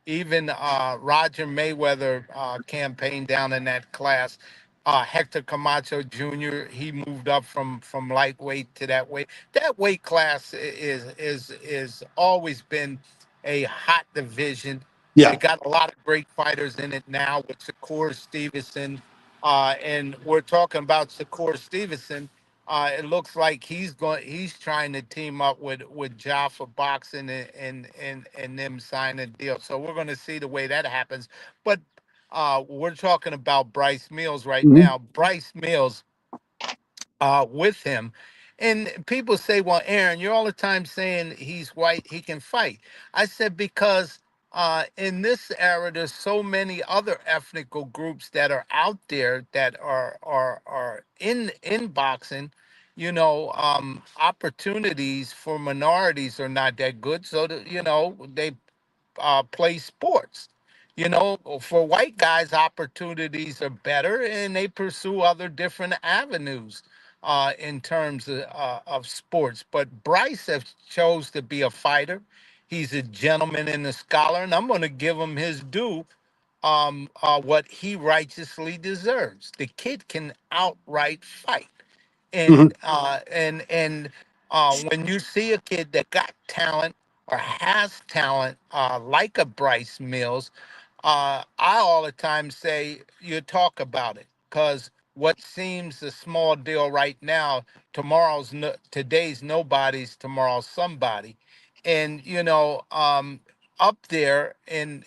even Roger Mayweather campaigned down in that class. Hector Camacho Jr. He moved up from lightweight to that weight. That weight class is always been a hot division. They Yeah. got a lot of great fighters in it now with Shakur Stevenson, and we're talking about Shakur Stevenson. It looks like he's trying to team up with Jaffa Boxing and them sign a deal. So we're going to see the way that happens. But we're talking about Bryce Mills right Mhm. now. Bryce Mills with him. And people say, well, Aaron, you're all the time saying he's white, he can fight. I said, because in this era, there's so many other ethnical groups that are out there that are in boxing. Opportunities for minorities are not that good. So, they play sports. For white guys, opportunities are better, and they pursue other different avenues in terms of sports. But Bryce has chose to be a fighter. He's a gentleman and a scholar, and I'm going to give him his due, what he righteously deserves. The kid can outright fight, Mhm. and when you see a kid that got talent or has talent, like a Bryce Mills, I all the time say you talk about it, because what seems a small deal right now, today's nobody's tomorrow's somebody. And up there in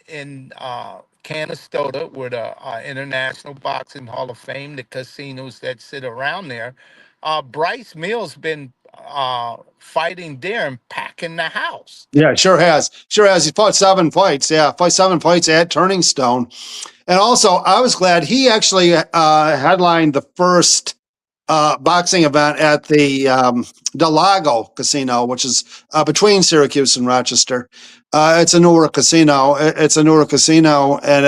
Canastota, with the International Boxing Hall of Fame, the casinos that sit around there, Bryce Mills been fighting there and packing the house. Yeah, sure has. Sure has. He fought 7 fights. Yeah, fought 7 fights at Turning Stone. And also, I was glad he actually headlined the first boxing event at the Del Lago Casino, which is between Syracuse and Rochester. It's a newer casino. It's a newer casino, and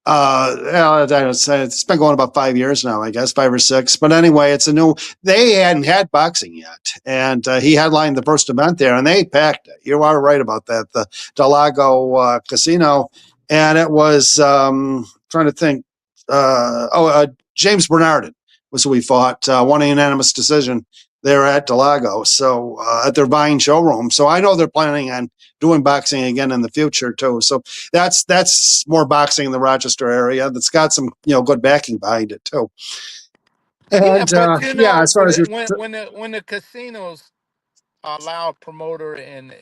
I don't say it's been going about 5 years now, I guess 5 or 6. But anyway, it's a new. They hadn't had boxing yet, and he headlined the first event there, and they packed it. You are right about that. The Del Lago Casino, and it was trying to think. James Bernardin was who we fought. Won a unanimous decision there at Del Lago. So at their Vine showroom. So I know they're planning on doing boxing again in the future too. So that's more boxing in the Rochester area that's got some good backing behind it too. Yeah, And but yeah, as far as your when the casinos allow a promoter, and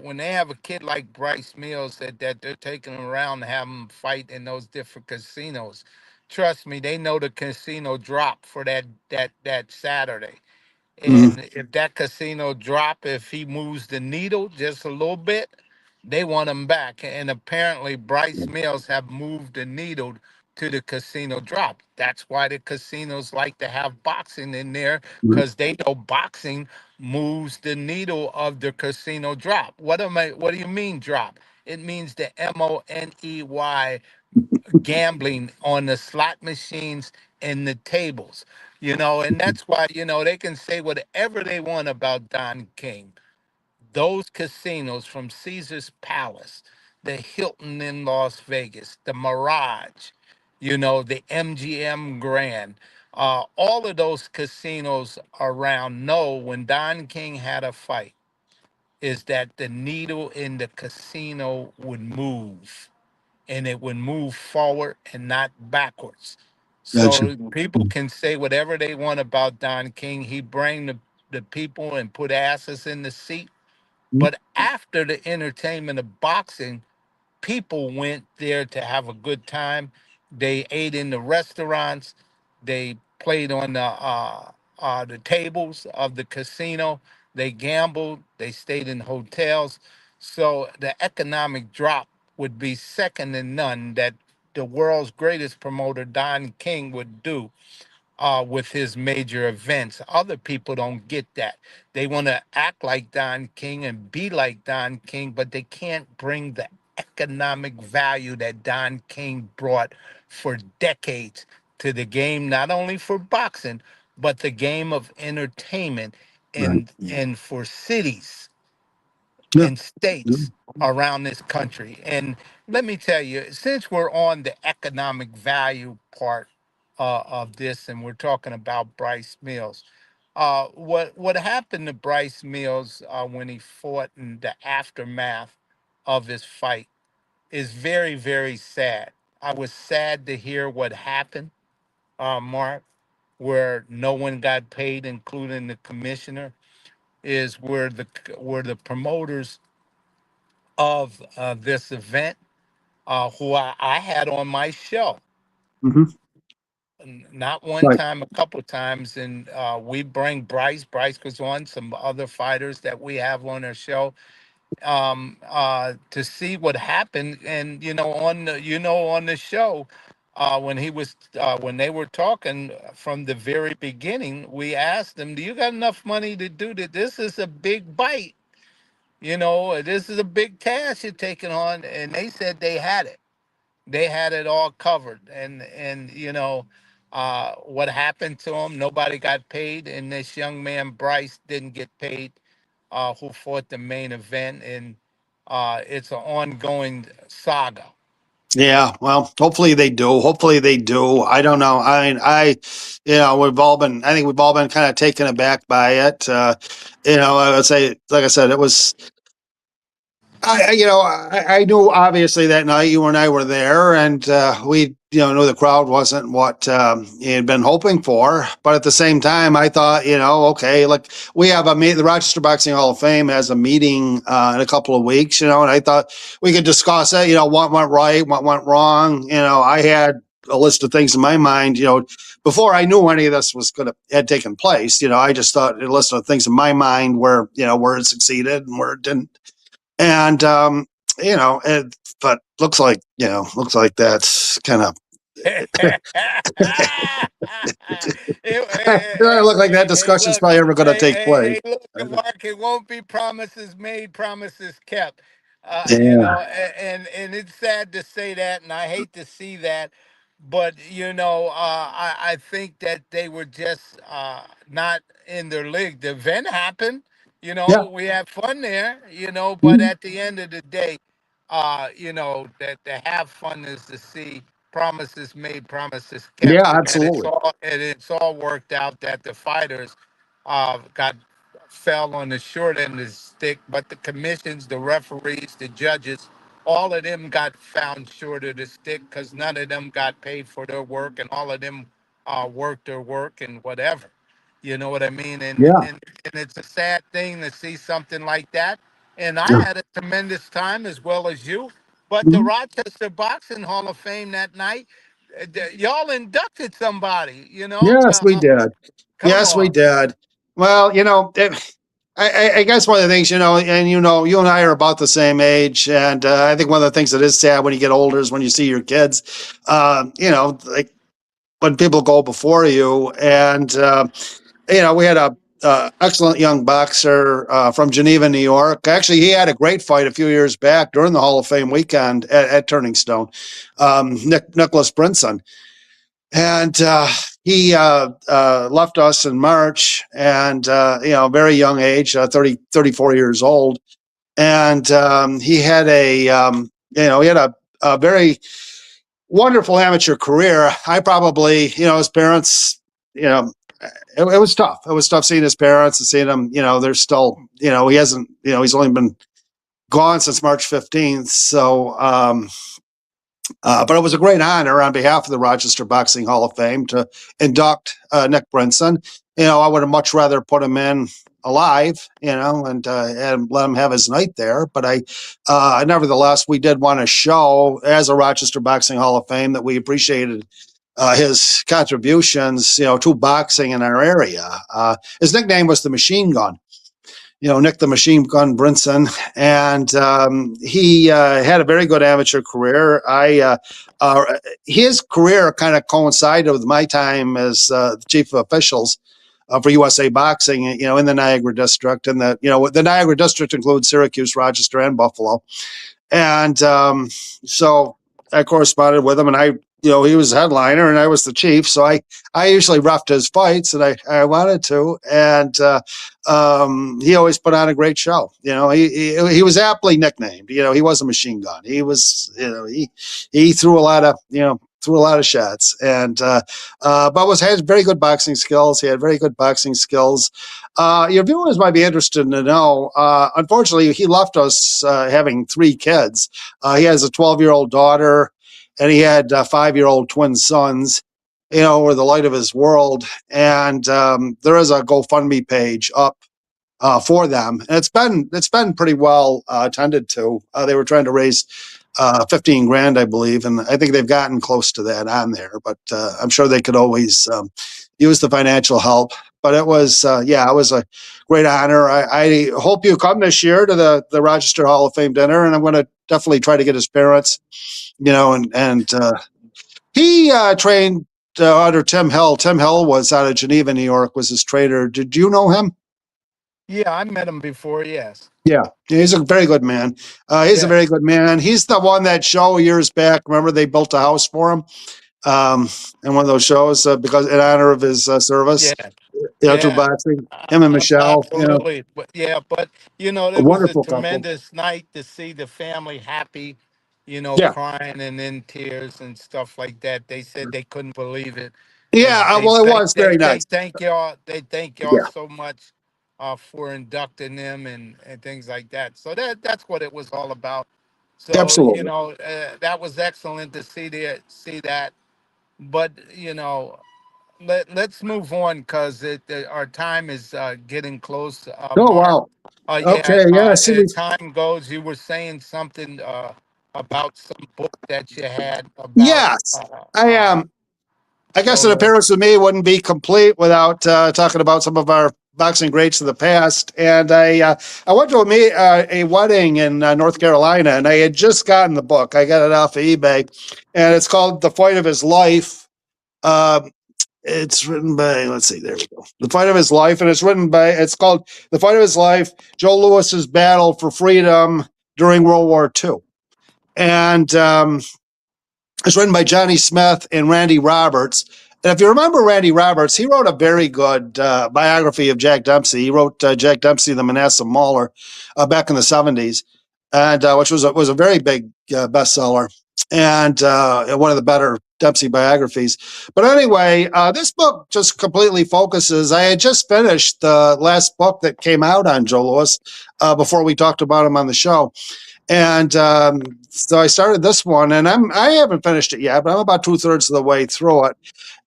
when they have a kid like Bryce Mills that they're taking him around and have him fight in those different casinos, trust me, they know the casino drop for that Saturday. Mhm. And if that casino drop, if he moves the needle just a little bit, they want him back. And apparently Bryce Mills have moved the needle to the casino drop. That's why the casinos like to have boxing in there, because they know boxing moves the needle of the casino drop. What do you mean drop? It means the Money, gambling on the slot machines and the tables, and that's why, they can say whatever they want about Don King. Those casinos, from Caesar's Palace, the Hilton in Las Vegas, the Mirage, the MGM Grand, all of those casinos around know when Don King had a fight, is that the needle in the casino would move, and it would move forward and not backwards. Gotcha. So people can say whatever they want about Don King. He bring the people and put asses in the seat. But after the entertainment of boxing, people went there to have a good time. They ate in the restaurants. They played on the tables of the casino. They gambled. They stayed in hotels. So the economic drop would be second to none that the world's greatest promoter, Don King, would do with his major events. Other people don't get that. They want to act like Don King and be like Don King, but they can't bring the economic value that Don King brought for decades to the game, not only for boxing, but the game of entertainment, Right. and for cities Yeah. and states around this country. And let me tell you, since we're on the economic value part of this, and we're talking about Bryce Mills, what happened to Bryce Mills when he fought in the aftermath of his fight is very, very sad. I was sad to hear what happened, Mark, where no one got paid, including the commissioner, is where the promoters of this event who I had on my show. Hmm. Not one Right. time, a couple times, and we bring Bryce. Bryce goes on some other fighters that we have on our show, to see what happened. And on the show, when they were talking from the very beginning, we asked them, "Do you got enough money to do that? This is a big bite. This is a big task you're taking on." And they said they had it. They had it all covered. And what happened to them? Nobody got paid, and this young man Bryce didn't get paid, who fought the main event, and it's an ongoing saga. Yeah, well, hopefully they do. Hopefully they do. I don't know. I mean, I think we've all been kind of taken aback by it. I would say, like I said, it was I knew obviously that night you and I were there, and we, knew the crowd wasn't what he had been hoping for. But at the same time, I thought, okay, like we have the Rochester Boxing Hall of Fame has a meeting in a couple of weeks, and I thought we could discuss it, what went right, what went wrong. I had a list of things in my mind, before I knew any of this was had taken place. I just thought a list of things in my mind where it succeeded and where it didn't. And but looks like that's kind of it doesn't look like that Hey, discussion's look, probably ever going to take place. look, Mark, it won't be promises made, promises kept. Yeah, And it's sad to say that, and I hate to see that, but I think that they were just not in their league. The event happened, yeah, we had fun there, but mhm, at the end of the day, that to have fun is to see promises made, promises yeah, kept, and absolutely. it's all worked out that the fighters got fell on the short end of the stick, but the commissions, the referees, the judges, all of them got found short of the stick because none of them got paid for their work, and all of them worked their work and whatever. You know what I mean? And, Yeah, and and it's a sad thing to see something like that. And I yeah, had a tremendous time as well as you. But the mhm. Rochester Boxing Hall of Fame that night, y'all inducted somebody. Yes, we did. Come Yes, we on. did. Well, I guess one of the things, and you and I are about the same age, and I think one of the things that is sad when you get older is when you see your kids, like when people go before you, and we had a excellent young boxer from Geneva, New York. Actually, he had a great fight a few years back during the Hall of Fame weekend at Turning Stone. Nicholas Brinson, and he left us in March, and very young age, 34 years old, and he had a very wonderful amateur career. I probably, his parents, you know, it was tough. It was tough seeing his parents and seeing him. They're still, he hasn't, he's only been gone since March 15th. So, but it was a great honor on behalf of the Rochester Boxing Hall of Fame to induct Nick Brinson. I would have much rather put him in alive, and let him have his night there. But nevertheless, we did want to show as a Rochester Boxing Hall of Fame that we appreciated his contributions, to boxing in our area. His nickname was the Machine Gun. Nick the Machine Gun Brinson, and he had a very good amateur career. His career kind of coincided with my time as the chief of officials for USA Boxing, in the Niagara District, and the Niagara District includes Syracuse, Rochester, and Buffalo. And so I corresponded with him, and he was headliner and I was the chief. So I usually roughed his fights, and I wanted to. And he always put on a great show. He was aptly nicknamed. He was a machine gun. He was, he threw a lot of, threw a lot of shots, and but had very good boxing skills. He had very good boxing skills. Your viewers might be interested to know. Unfortunately, he left us having three kids. He has a 12-year-old daughter, and he had 5-year-old twin sons. Were the light of his world. And there is a GoFundMe page up for them, and it's been pretty well attended to. They were trying to raise 15 grand, I believe. And I think they've gotten close to that on there, but I'm sure they could always use the financial help. But it was, it was a great honor. I hope you come this year to the Rochester Hall of Fame dinner, and I'm going to definitely try to get his parents, and he trained under Tim Hill. Tim Hill was out of Geneva, New York, was his trainer. Did you know him? Yeah, I met him before. Yes. Yeah, he's a very good man. He's a Yeah. very good man. He's the one that show years back. Remember, they built a house for him in one of those shows because in honor of his Yeah. service, through Yeah. boxing. Him and Michelle, Absolutely. But yeah, but a it was a wonderful couple. tremendous night to see the family happy, Yeah, crying and in tears and stuff like that. They said they couldn't believe it, yeah. and they Well, it thank was very they nice. thank y'all. They thank y'all Yeah, so much for inducting them and things like that. So that's what it was all about. So absolutely. that was excellent to see that. But let's move on because our time is getting close. Oh Mark, wow. Okay. Yeah. See, as time goes, you were saying something about some book that you had about yes, I am. I guess an Joe. appearance with me wouldn't be complete without talking about some of our boxing greats of the past. And I went to a wedding in North Carolina, and I had just gotten the book. I got it off of eBay, and it's called "The Fight of His Life." Um, it's written by, let's see, there we go. The Fight of His Life, and it's called The Fight of His Life: Joe Louis's Battle for Freedom During World War II. And it's written by Johnny Smith and Randy Roberts. And if you remember Randy Roberts, he wrote a very good biography of Jack Dempsey. He wrote Jack Dempsey, the Manasseh Mauler, back in the 70s, and which was a very big bestseller and one of the better Dempsey biographies. But anyway, this book just completely focuses. I had just finished the last book that came out on Joe Louis before we talked about him on the show. And so I started this one, and I haven't finished it yet, but I'm about 2/3 of the way through it.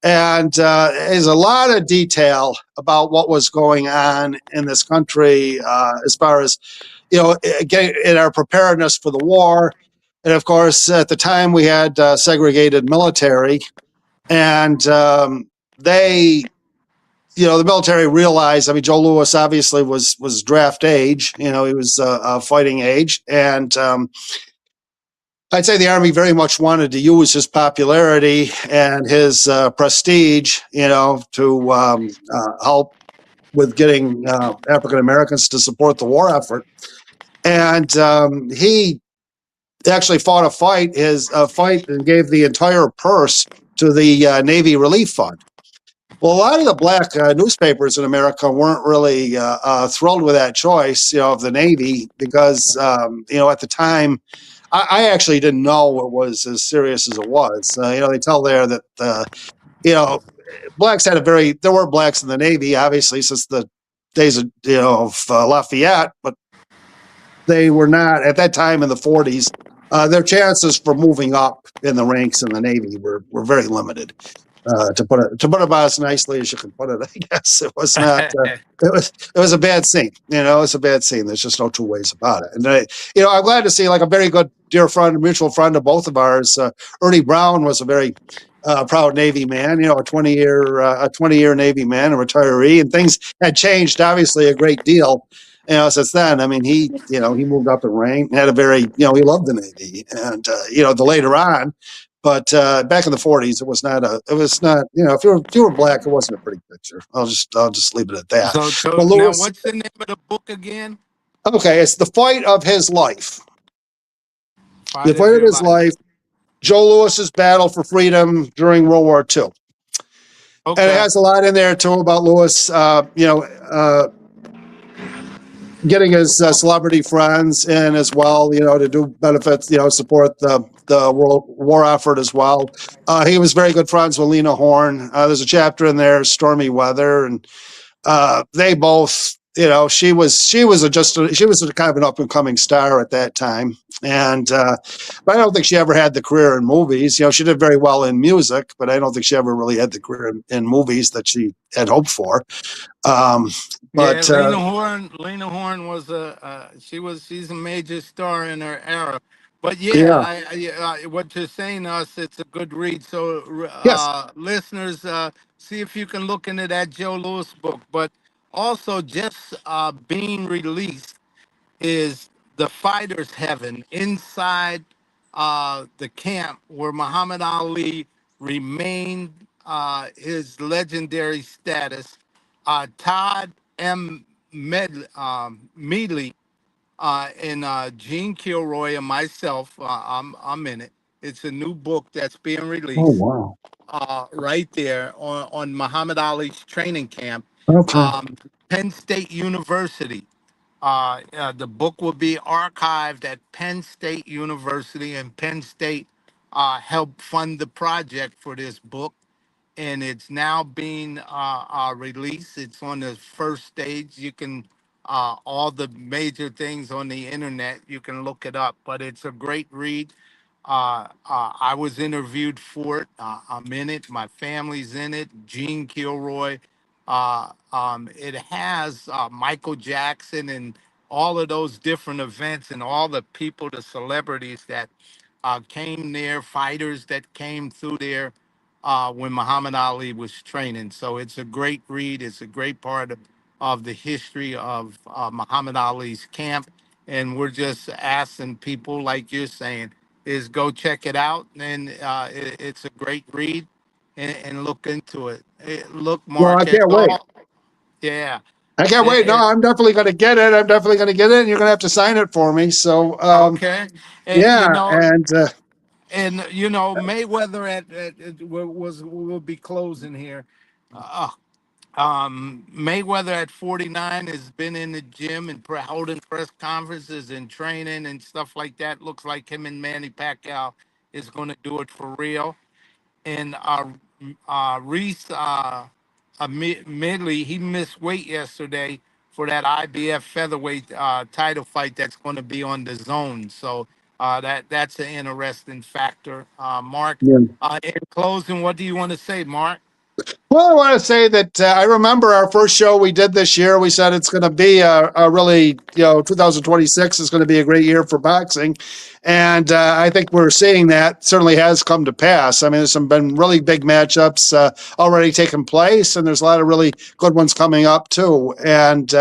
And there's a lot of detail about what was going on in this country as far as getting in our preparedness for the war. And of course, at the time we had segregated military, and they the military realized. I mean, Joe Louis obviously was draft age. He was fighting age, and I'd say the Army very much wanted to use his popularity and his prestige, to help with getting African Americans to support the war effort. And he actually fought a fight, and gave the entire purse to the Navy Relief Fund. Well, a lot of the black newspapers in America weren't really thrilled with that choice, of the Navy, because at the time, I actually didn't know it was as serious as it was. They tell there that you know blacks had there were blacks in the Navy, obviously, since the days of Lafayette, but they were not at that time in the 40s. Their chances for moving up in the ranks in the Navy were very limited. To put it about as nicely as you can put it, I guess it was not. It was a bad scene. It's a bad scene. There's just no two ways about it. And I'm glad to see like a very good dear friend, mutual friend of both of ours. Ernie Brown was a very proud Navy man. A 20-year Navy man, a retiree, and things had changed obviously a great deal. Since then, I mean, he moved up in rank, had a very, he loved the Navy, and the later on. But back in the 40s, it was not, if you were black, it wasn't a pretty picture. I'll just leave it at that. So But now, Louis, what's the name of the book again? okay, it's the fight of his life. The Fight of fight of your his life. life, Joe Louis's battle for freedom during World War II. And it Okay. has a lot in there too about Louis, getting his celebrity friends in as well, to do benefits, support the world war effort as well. He was very good friends with Lena Horne. There's a chapter in there, Stormy Weather, and they both, she was a kind of an up and coming star at that time, and but I don't think she ever had the career in movies. She did very well in music, but I don't think she ever really had the career in movies that she had hoped for. Um, Yeah, but Lena Horne. Lena Horne was she's a major star in her era. But yeah, Yeah. what you're saying to us, it's a good read. So, Yes. listeners, see if you can look into that Joe Lewis book. But also, just being released is the fighter's heaven inside the camp where Muhammad Ali remained his legendary status. Todd M. Meadley and Gene Kilroy and myself, I'm in it. It's a new book that's being Oh, released wow. right there on Muhammad Ali's training camp, Okay. um, Penn State University. The book will be archived at Penn State University, and Penn State helped fund the project for this book, and it's now being released. It's on the first stage. You can all the major things on the internet. You can look it up, but it's a great read. I was interviewed for it. I'm in it. My family's in it. Gene Kilroy. It has Michael Jackson and all of those different events and all the people, the celebrities that came there, fighters that came through there when Muhammad Ali was training. So it's a great read. It's a great part of the history of Muhammad Ali's camp. And we're just asking people, like you're saying, is go check it out. And it's a great read and look into it. Look, Well, I Mark, it's can't wait. all, yeah. I can't wait. No, Eh, I'm definitely going to get it. I'm definitely going to get it. And you're going to have to sign it for me. So, okay. And, yeah. And Mayweather will be closing here. Uh, Mayweather at 49 has been in the gym and holding press conferences and training and stuff like that. Looks like him and Manny Pacquiao is going to do it for real. And Reese Midley, he missed weight yesterday for that IBF featherweight title fight that's going to be on the zone. So that's an interesting factor. Mark, yeah. in closing, what do you want to say, Mark? Well, I want to say that I remember our first show we did this year. We said it's going to be a really, 2026 is going to be a great year for boxing. And I think we're seeing that certainly has come to pass. I mean, there's been really big matchups already taking place, and there's a lot of really good ones coming up too. And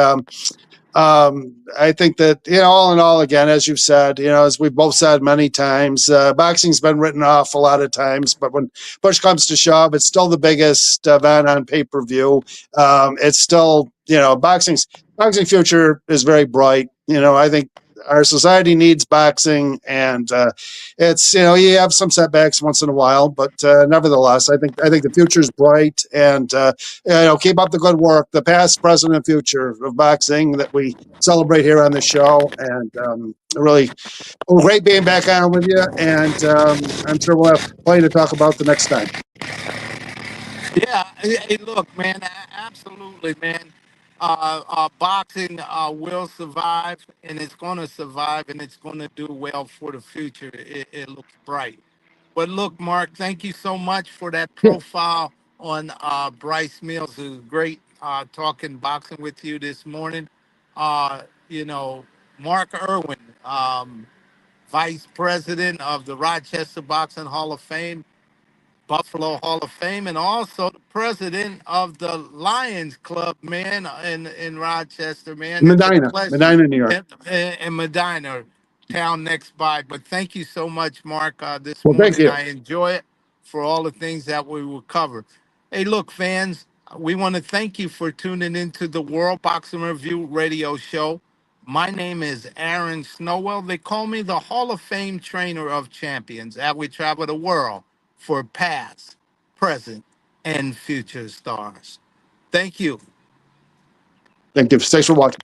I think that, all in all, again, as you've said, as we've both said many times, boxing's been written off a lot of times, but when push comes to shove, it's still the biggest event on pay per view. It's still, boxing future is very bright. I think our society needs boxing, and it's you have some setbacks once in a while, but nevertheless, I think the future is bright, and keep up the good work, the past, present, and future of boxing that we celebrate here on the show. And really great being back on with you, and I'm sure we'll have plenty to talk about the next time. Yeah, hey, look, man, absolutely, man. Boxing will survive, and it's going to survive, and it's going to do well for the future. It looks bright. But look, Mark, thank you so much for that Yeah. profile on Bryce Mills. It was great talking boxing with you this morning. Uh, you know, Mark Irwin, Vice President of the Rochester Boxing Hall of Fame, Buffalo Hall of Fame, and also the president of the Lions Club, man, in Rochester, man. It's a pleasure. Medina, New York. And Medina, town next by. But thank you so much, Mark, this Well, thank morning. you. I enjoy it for all the things that we will cover. Hey, look, fans, we want to thank you for tuning into the World Boxing Review radio show. My name is Aaron Snowell. They call me the Hall of Fame trainer of champions as we travel the world for past, present, and future stars. Thank you. Thank you. Thanks for watching.